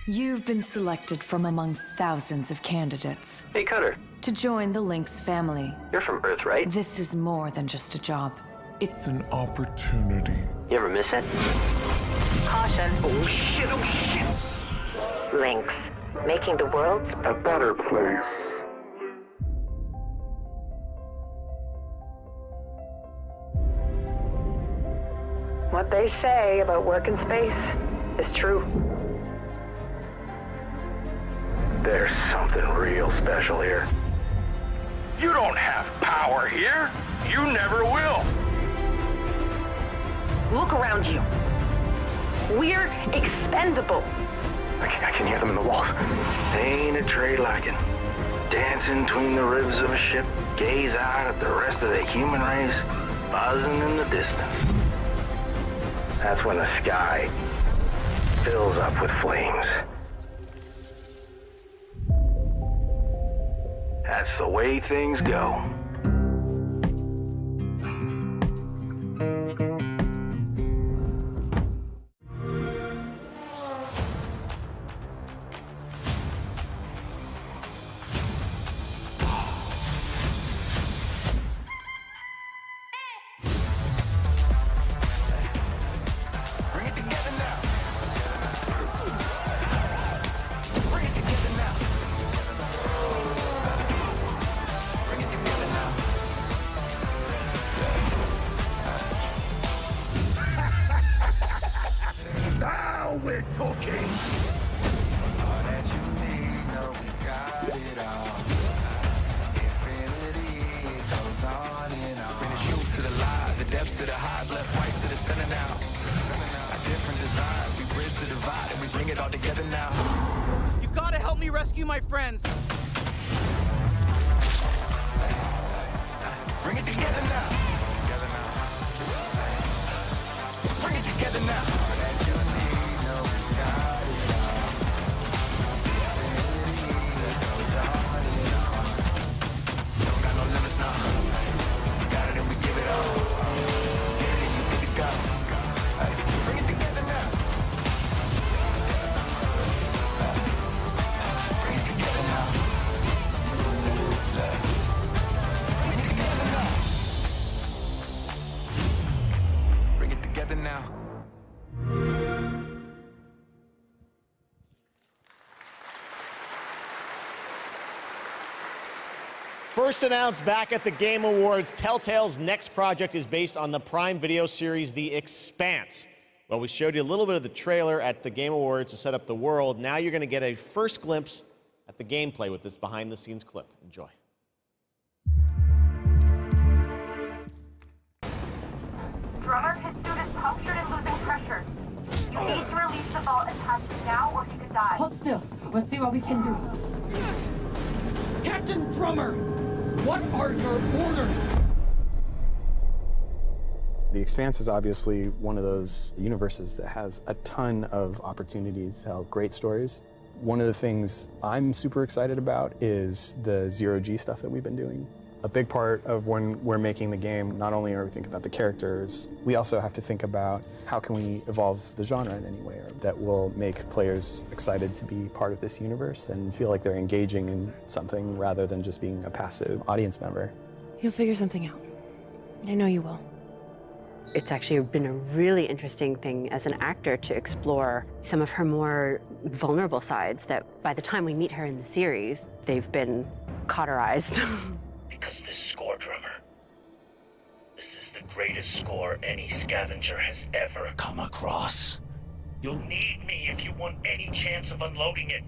You've been selected from among thousands of candidates Hey, Cutter. to join the Lynx family. You're from Earth, right? This is more than just a job. It's an opportunity. You ever miss it? Caution. Oh, shit, oh, shit. Lynx. Making the world A better place. What they say about work in space is true. There's something real special here. You don't have power here. You never will. Look around you. We're expendable. I can hear them in the walls. Ain't a trade like it. Dancing between the ribs of a ship, gaze out at the rest of the human race, buzzing in the distance. That's when the sky fills up with flames. That's the way things go. Now we're talking. All that you need, no, we got it all. Infinity goes on and on. Bring the truth to the lie, the depths to the highs, left, right to the center now. Our different designs, we bridge the divide and we bring it all together now. You gotta help me rescue my friends. Bring it together now. Bring it together now. All that you need, no, we got it all. Infinity goes on and on. Don't got no limits now. We got it and we give it all. Get it and you get it go. Hey, bring it together now. Bring it together now. Bring it together now. Bring it together now. First announced back at the Game Awards, Telltale's next project is based on the Prime Video series The Expanse. Well, we showed you a little bit of the trailer at the Game Awards to set up the world. Now you're going to get a first glimpse at the gameplay with this behind-the-scenes clip. Enjoy. Drummer, his suit is punctured and losing pressure. You need to release the vault attached now or he could die. Hold still. We'll see what we can do. Captain Drummer, what are your orders? The Expanse is obviously one of those universes that has a ton of opportunities to tell great stories. One of the things I'm super excited about is the zero-G stuff that we've been doing. A big part of when we're making the game, not only are we thinking about the characters, we also have to think about how can we evolve the genre in any way that will make players excited to be part of this universe and feel like they're engaging in something rather than just being a passive audience member. You'll figure something out. I know you will. It's actually been a really interesting thing as an actor to explore some of her more vulnerable sides that by the time we meet her in the series, they've been cauterized. Because this score drummer, the greatest score any scavenger has ever come across. You'll need me if you want any chance of unloading it.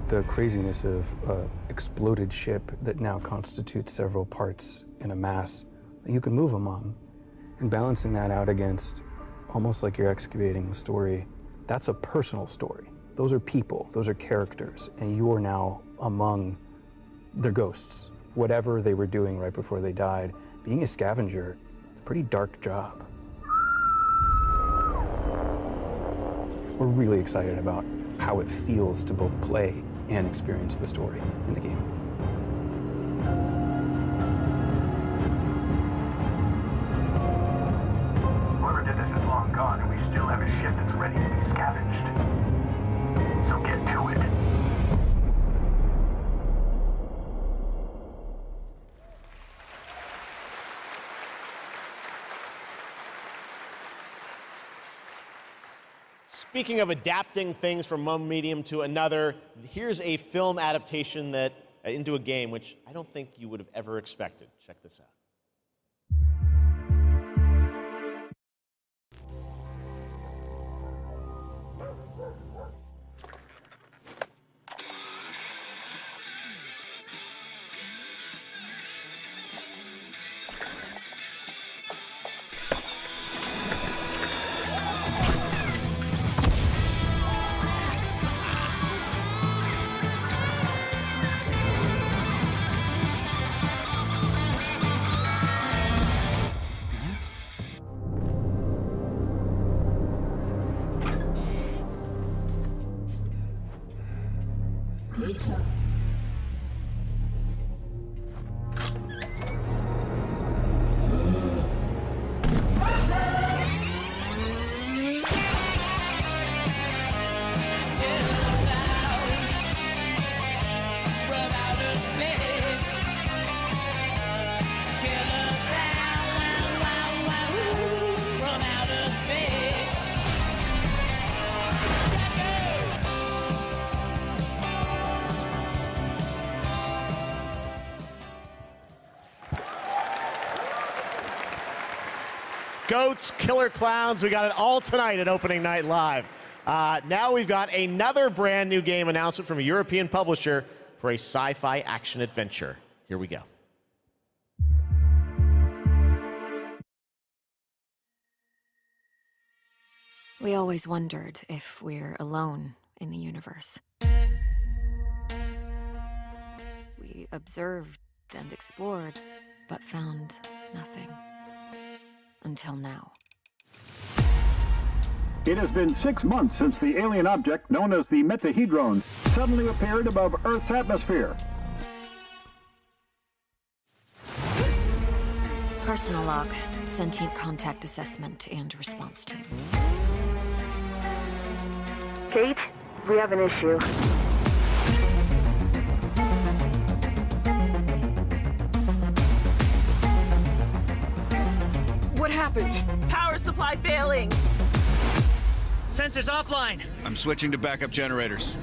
The craziness of an exploded ship that now constitutes several parts in a mass that you can move among, and balancing that out against almost like you're excavating the story, that's a personal story. Those are people, those are characters, and you are now among their ghosts. Whatever they were doing right before they died, being a scavenger, it's a pretty dark job. We're really excited about how it feels to both play and experience the story in the game. Whoever did this is long gone, and we still have a ship that's ready to be scavenged. So get to it. Speaking of adapting things from one medium to another, here's a film adaptation that into a game, which I don't think you would have ever expected. Check this out. Goats, killer clowns, we got it all tonight at Opening Night Live. Now we've got another brand new game announcement from a European publisher for a sci-fi action adventure. Here we go. We always wondered if we're alone in the universe. We observed and explored, but found nothing. Until now. It has been 6 months since the alien object known as the Metahedron suddenly appeared above Earth's atmosphere. Personal log, sentient contact assessment and response team. Kate, we have an issue. What happened? Power supply failing. Sensors offline. I'm switching to backup generators.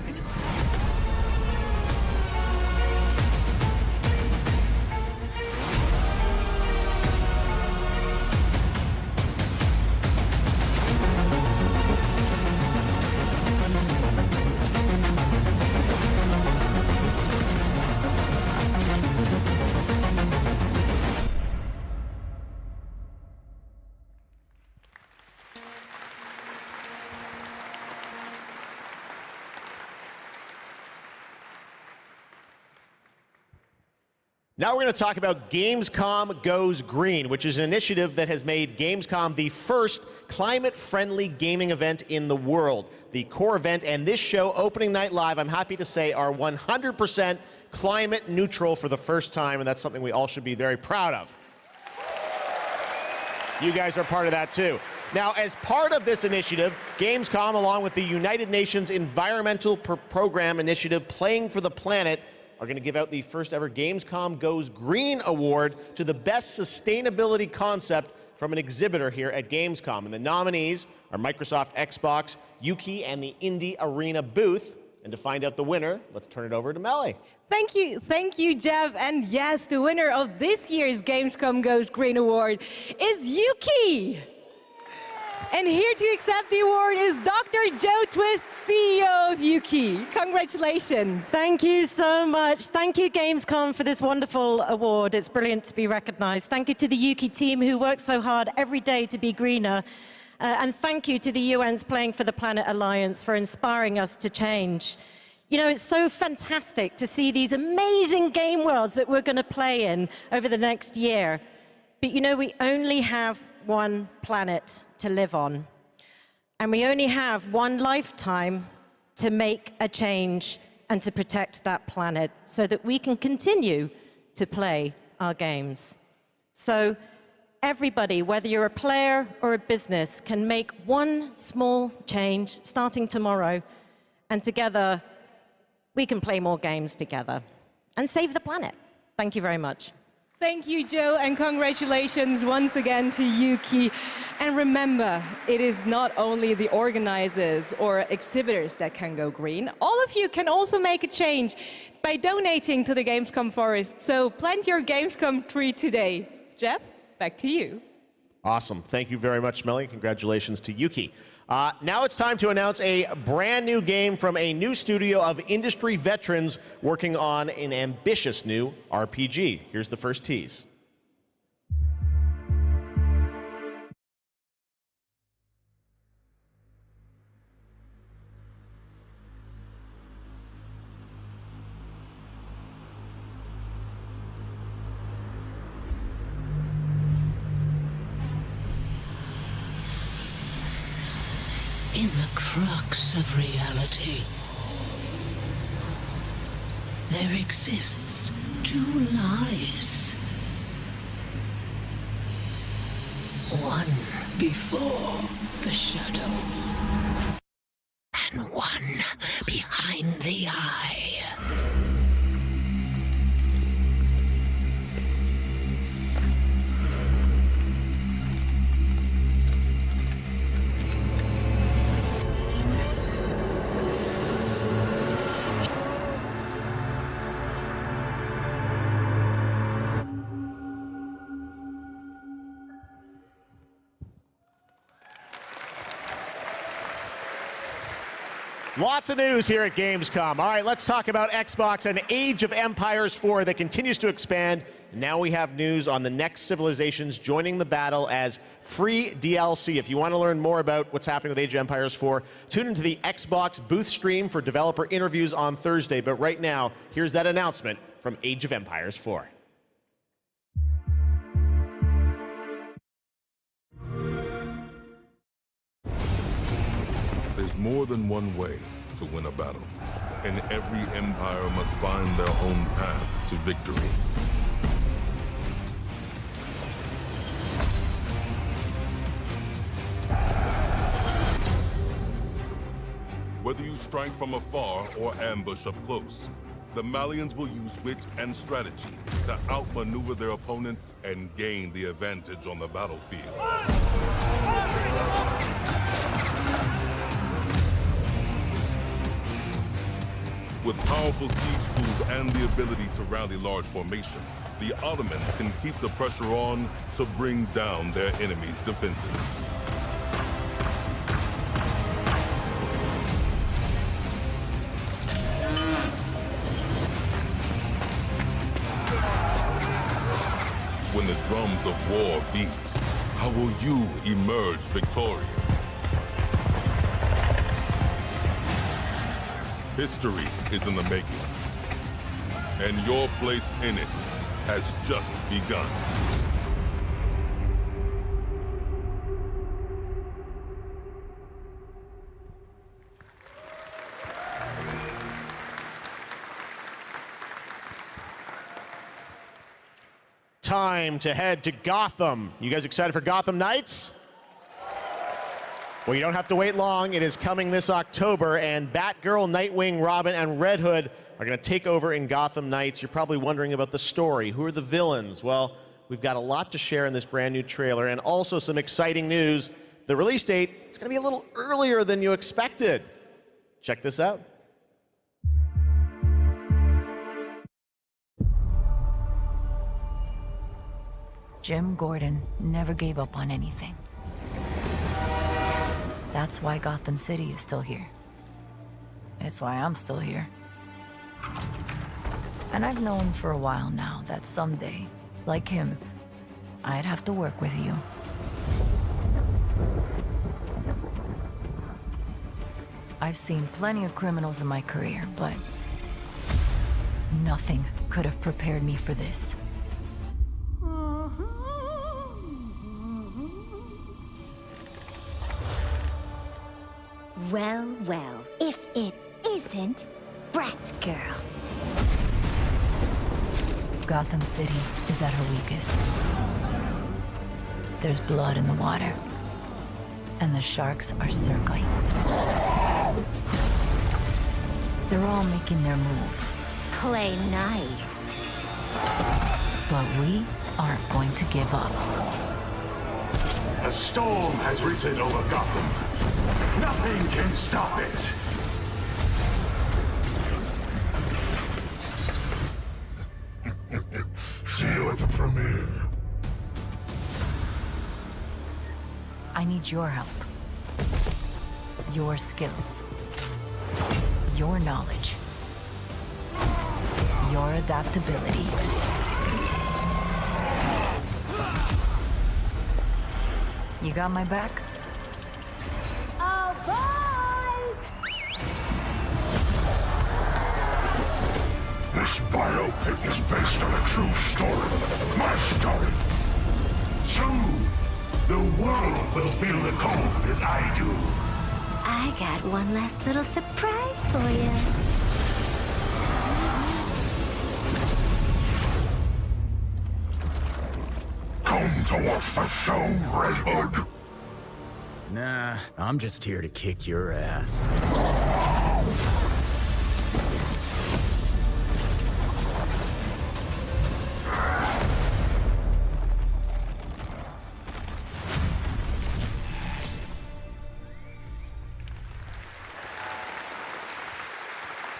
Now we're going to talk about Gamescom Goes Green, which is an initiative that has made Gamescom the first climate-friendly gaming event in the world. The core event and this show, Opening Night Live, I'm happy to say, are 100% climate neutral for the first time, and that's something we all should be very proud of. You guys are part of that too. Now, as part of this initiative, Gamescom, along with the United Nations Environmental Program Initiative Playing for the Planet, are going to give out the first ever Gamescom Goes Green Award to the best sustainability concept from an exhibitor here at Gamescom. And the nominees are Microsoft Xbox, Yuki, and the Indie Arena booth. And to find out the winner, let's turn it over to Melly. Thank you, Jeff. And yes, the winner of this year's Gamescom Goes Green Award is Yuki. And here to accept the award is Dr. Joe Twist, CEO of Yuki. Congratulations. Thank you so much. Thank you, Gamescom, for this wonderful award. It's brilliant to be recognized. Thank you to the Yuki team who work so hard every day to be greener. And thank you to the UN's Playing for the Planet Alliance for inspiring us to change. You know, it's so fantastic to see these amazing game worlds that we're going to play in over the next year. But you know, we only have one planet to live on. And we only have one lifetime to make a change and to protect that planet so that we can continue to play our games. So everybody, whether you're a player or a business, can make one small change starting tomorrow, and together we can play more games together and save the planet. Thank you very much. Thank you, Joe, and congratulations once again to Yuki. And remember, it is not only the organizers or exhibitors that can go green. All of you can also make a change by donating to the Gamescom Forest. So plant your Gamescom tree today. Jeff, back to you. Awesome. Thank you very much, Melly. Congratulations to Yuki. Now it's time to announce a brand new game from a new studio of industry veterans working on an ambitious new RPG. Here's the first tease. In the crux of reality, there exists two lies. One before the shadow, and one behind the eye. Lots of news here at Gamescom. All right, let's talk about Xbox and Age of Empires 4 that continues to expand. Now we have news on the next civilizations joining the battle as free DLC. If you want to learn more about what's happening with Age of Empires 4, tune into the Xbox booth stream for developer interviews on Thursday. But right now, here's that announcement from Age of Empires 4. There's more than one way to win a battle, and every empire must find their own path to victory. Whether you strike from afar or ambush up close, the Malians will use wit and strategy to outmaneuver their opponents and gain the advantage on the battlefield. With powerful siege tools and the ability to rally large formations, the Ottomans can keep the pressure on to bring down their enemies' defenses. When the drums of war beat, how will you emerge victorious? History is in the making, and your place in it has just begun. Time to head to Gotham. You guys excited for Gotham Knights? Well, you don't have to wait long. It is coming this October, and Batgirl, Nightwing, Robin, and Red Hood are going to take over in Gotham Knights. You're probably wondering about the story. Who are the villains? Well, we've got a lot to share in this brand new trailer, and also some exciting news. The release date is going to be a little earlier than you expected. Check this out. Jim Gordon never gave up on anything. That's why Gotham City is still here. It's why I'm still here. And I've known for a while now that someday, like him, I'd have to work with you. I've seen plenty of criminals in my career, but nothing could have prepared me for this. Well, well, if it isn't Brat Girl. Gotham City is at her weakest. There's blood in the water, and the sharks are circling. They're all making their move. Play nice. But we aren't going to give up. A storm has risen over Gotham. Nothing can stop it. See you at the premiere. I need your help. Your skills. Your knowledge. Your adaptability. You got my back? Oh, boys! This biopic is based on a true story. My story. Soon, the world will feel the cold as I do. I got one last little surprise for you. Come to watch the show, Red Hood. Nah, I'm just here to kick your ass.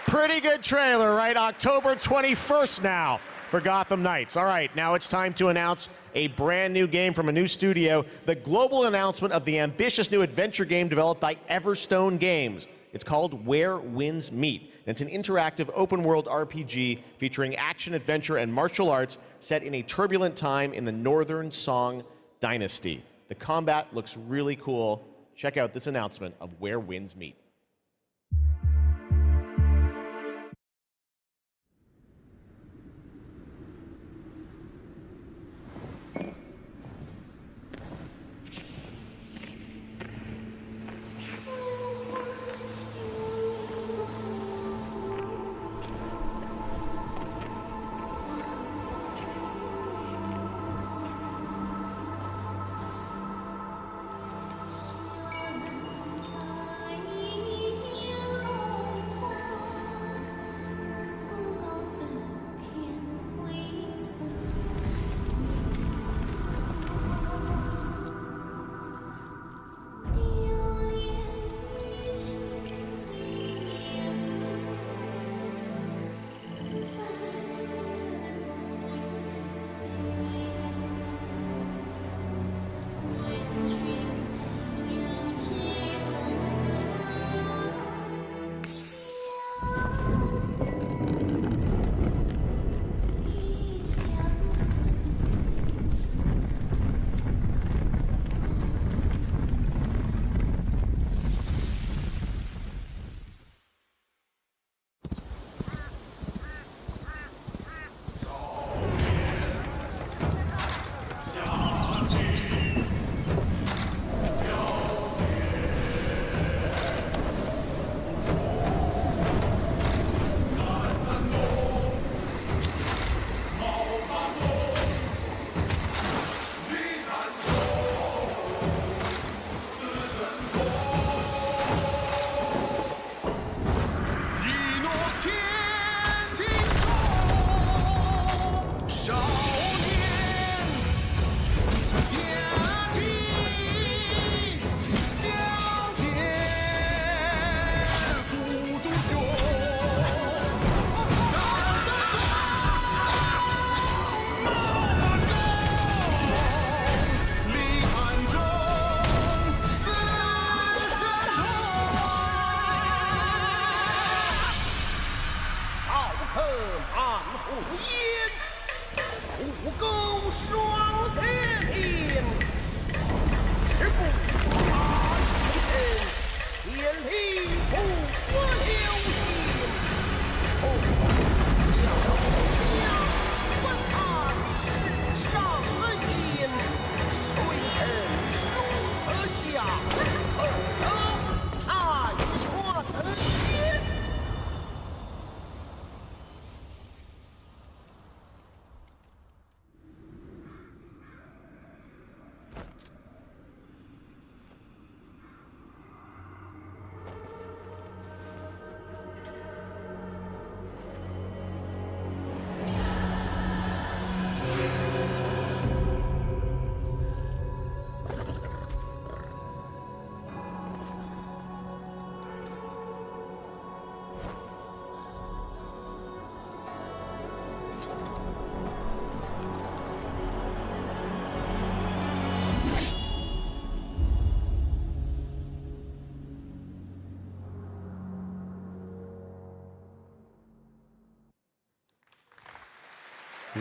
Pretty good trailer, right? October 21st now for Gotham Knights. All right, now it's time to announce a brand new game from a new studio, the global announcement of the ambitious new adventure game developed by Everstone Games. It's called Where Winds Meet. And it's an interactive open-world RPG featuring action, adventure, and martial arts set in a turbulent time in the Northern Song Dynasty. The combat looks really cool. Check out this announcement of Where Winds Meet.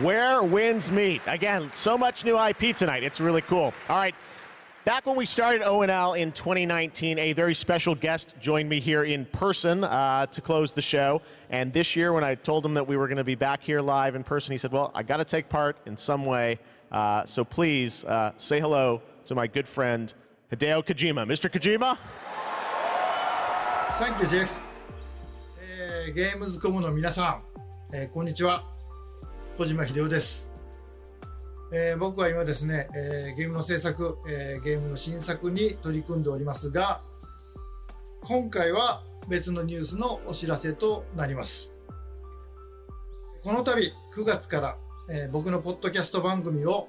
Where winds meet. Again, so much new IP tonight. It's really cool. All right. Back when we started ONL in 2019, a very special guest joined me here in person to close the show. And this year, when I told him that we were going to be back here live in person, he said, well, I got to take part in some way. So please say hello to my good friend, Hideo Kojima. Mr. Kojima? Thank you, Jeff. GAMESCOM の皆さん、こんにちは。小島秀夫です。僕は今ですね、ゲームの制作、ゲームの新作に取り組んでおりますが、今回は別のニュースのお知らせとなります。この度9月から、僕のポッドキャスト番組を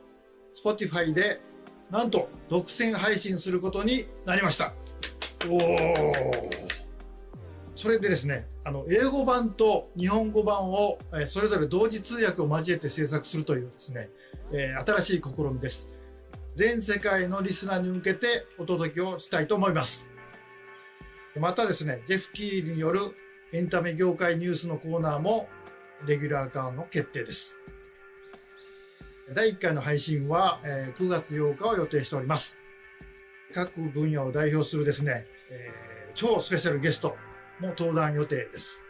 Spotify でなんと独占配信することになりました。おー。それでですね、英語版と日本語版をそれぞれ同時通訳を交えて制作するというですね、新しい試みです。全世界のリスナーに向けてお届けをしたいと思います。またですね、ジェフ・キーリによるエンタメ業界ニュースのコーナーもレギュラー化の決定です。第1回の配信は9月8日を予定しております。各分野を代表するですね、超スペシャルゲストも登壇予定です。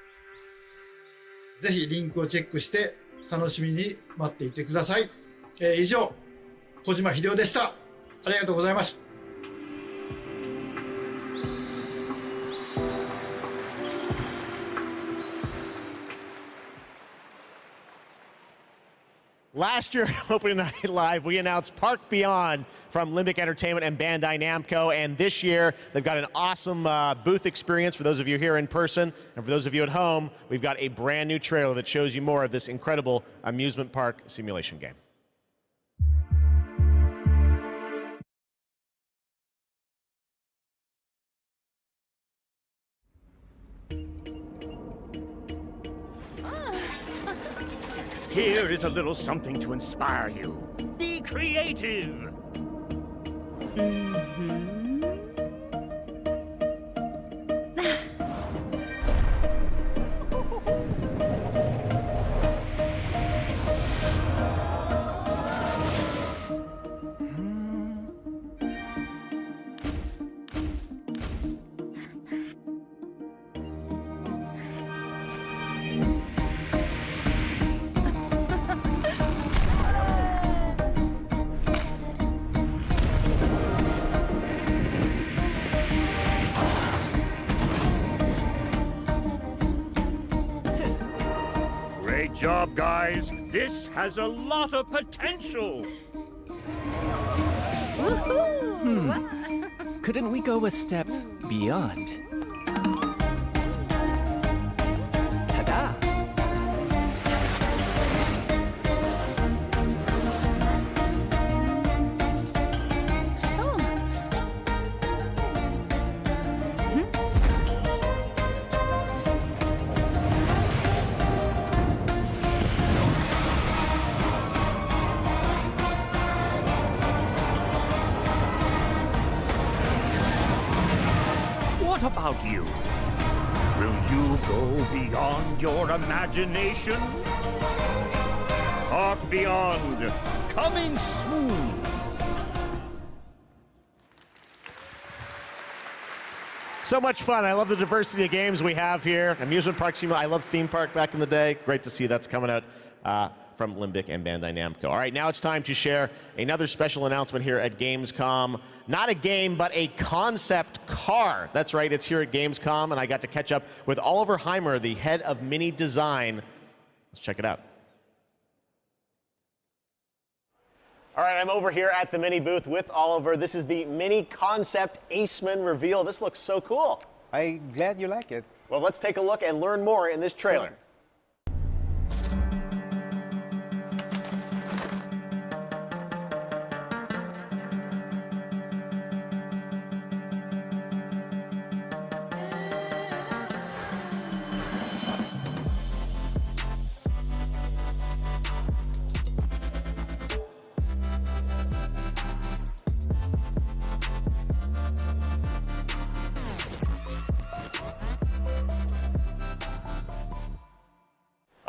ぜひリンクをチェックして楽しみに待っていてください。以上、小島秀夫でした。ありがとうございます。Last year, opening night live, we announced Park Beyond from Limbic Entertainment and Bandai Namco. And this year, they've got an awesome booth experience for those of you here in person. And for those of you at home, we've got a brand new trailer that shows you more of this incredible amusement park simulation game. Here is a little something to inspire you. Be creative. Great job, guys. This has a lot of potential. Couldn't we go a step beyond? Ta-da! What about you? Will you go beyond your imagination? Talk Beyond, coming soon. So much fun. I love the diversity of games we have here. Amusement Park Simulator. I love Theme Park back in the day. Great to see that's coming out from Limbic and Bandai Namco. All right, now it's time to share another special announcement here at Gamescom. Not a game, but a concept car. That's right, it's here at Gamescom, and I got to catch up with Oliver Heimer, the head of Mini Design. Let's check it out. All right, I'm over here at the Mini booth with Oliver. This is the Mini Concept Aceman reveal. This looks so cool. I'm glad you like it. Well, let's take a look and learn more in this trailer.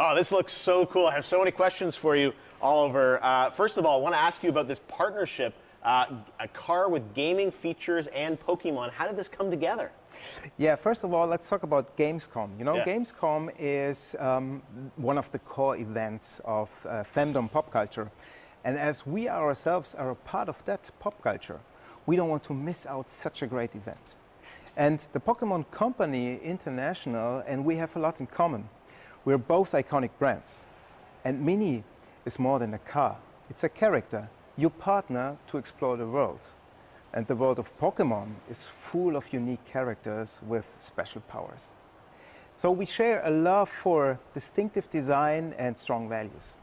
Oh, this looks so cool. I have so many questions for you, Oliver. First of all, I want to ask you about this partnership, a car with gaming features and Pokemon. How did this come together? Yeah, first of all, let's talk about Gamescom. You know, Gamescom is one of the core events of fandom pop culture. And as we ourselves are a part of that pop culture, we don't want to miss out such a great event. And the Pokemon Company International and we have a lot in common. We're both iconic brands. And Mini is more than a car. It's a character, your partner to explore the world. And the world of Pokemon is full of unique characters with special powers. So we share a love for distinctive design and strong values.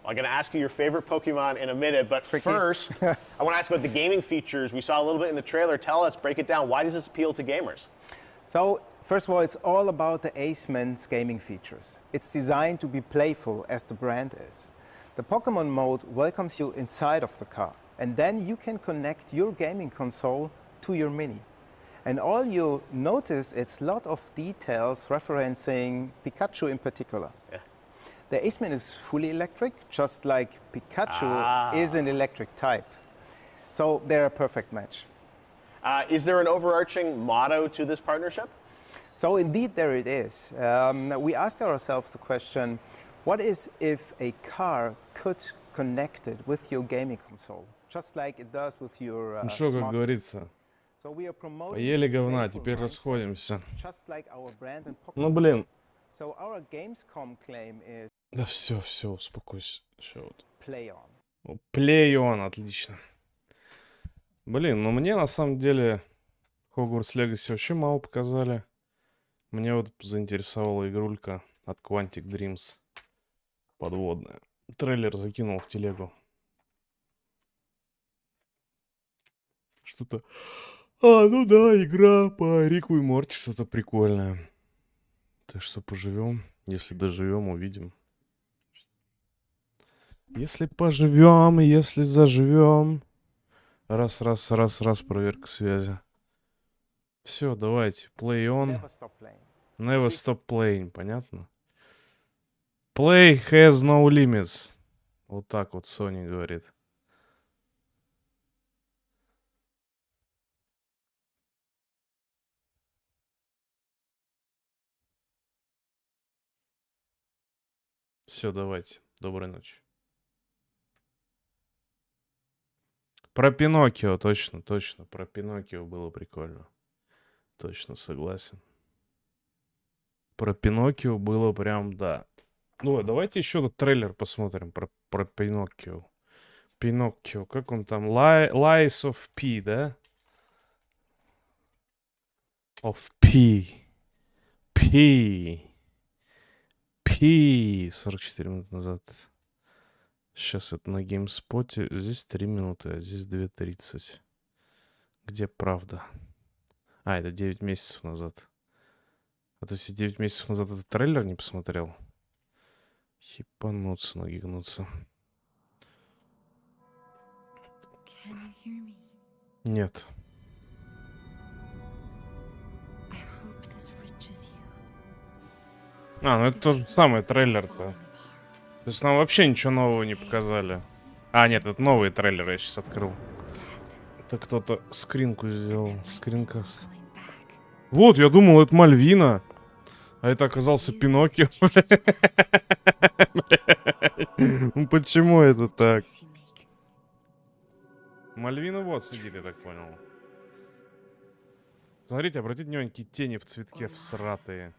Well, I'm going to ask you your favorite Pokemon in a minute, but first, I want to ask about the gaming features. We saw a little bit in the trailer. Tell us, break it down. Why does this appeal to gamers? So, first of all, it's all about the Aceman's gaming features. It's designed to be playful, as the brand is. The Pokemon mode welcomes you inside of the car, and then you can connect your gaming console to your Mini. And all you notice is a lot of details referencing Pikachu in particular. Yeah. The Aceman is fully electric, just like Pikachu is an electric type. So they're a perfect match. Is there an overarching motto to this partnership? So indeed there it is. We asked ourselves the question, what is if a car could connect it with your gaming console, just like it does with your Ну что, как говорится, поели говна, теперь расходимся. Ну блин. So our Gamescom claim is Да все, успокойся. Все вот. Play on. Play on, отлично. Блин, ну мне на самом деле Hogwarts Legacy вообще мало показали. Мне вот заинтересовала игрулька от Quantic Dreams. Подводная. Трейлер закинул в телегу. Что-то... ну да, игра по Рику и Морти, что-то прикольное. Так что поживем. Если доживем, увидим. Если поживем, если заживем. Раз, проверка связи. Все, давайте. Play on. Never stop playing, понятно? Play has no limits. Вот так вот Sony говорит. Все, давайте. Доброй ночи. Про Пиноккио, точно. Про Пиноккио было прикольно. Точно согласен. Про Пиноккио было прям, да. Ну, давайте еще этот трейлер посмотрим про Пиноккио. Пиноккио, как он там? Lies of P, да? Of P. 44 минуты назад. Сейчас это на геймспоте. Здесь 3 минуты, а здесь 2:30. Где правда? Это 9 месяцев назад. А то есть 9 месяцев назад этот трейлер не посмотрел. Ебануться, нагигнуться. Нет. Ну это тот же самый трейлер-то. То есть нам вообще ничего нового не показали. А, нет, это новые трейлеры я сейчас открыл. Это кто-то скринку сделал. Скринкаст. Вот, я думал, это Мальвина. А это оказался Пиноккио. Ну почему это так? Мальвина вот сидели, так понял. Смотрите, обратите внимание, какие тени в цветке всратые.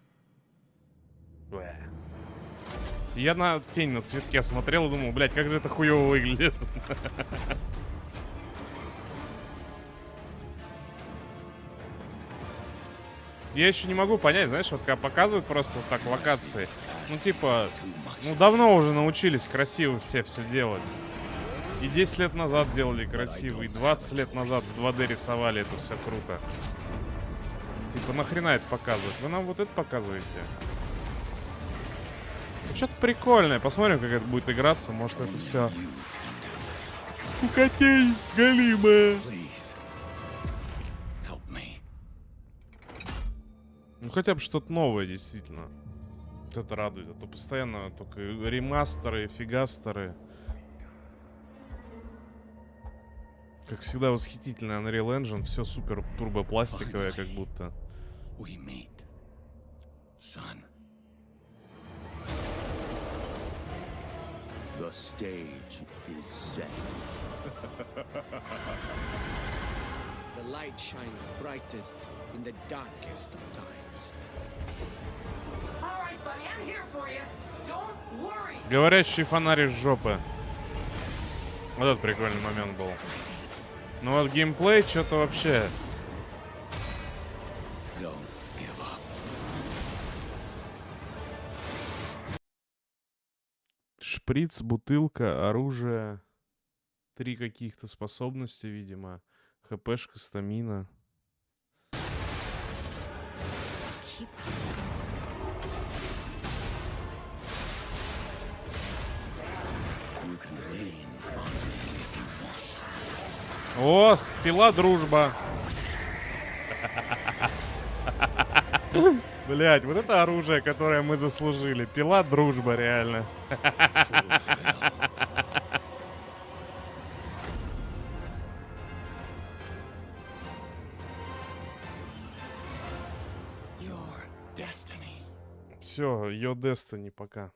Я на тень на цветке смотрел и думал, блядь, как же это хуёво выглядит. Я еще не могу понять, знаешь, вот когда показывают просто вот так локации. Ну типа, ну давно уже научились красиво все делать. И 10 лет назад делали красиво, и 20 лет назад в 2D рисовали, это все круто. Типа, нахрена это показывать? Вы нам вот это показываете? Что-то прикольное. Посмотрим, как это будет играться. Может, это все скукотень галимая. Ну, хотя бы что-то новое, действительно. Вот это радует. А то постоянно только ремастеры, фигастеры. Как всегда, восхитительный Unreal Engine. Все супер турбопластиковое, как будто. The stage is set. The light shines brightest in the darkest of times. All right, buddy, I'm here for you. Don't worry. Говорящий фонарь из жопы. Вот этот прикольный момент был. Ну вот геймплей что-то вообще. Шприц, бутылка, оружие. 3 каких-то способности, видимо. ХПшка, стамина. О, пила дружба. Блять, вот это оружие, которое мы заслужили. Пила дружба, реально. Все, Your Destiny, пока.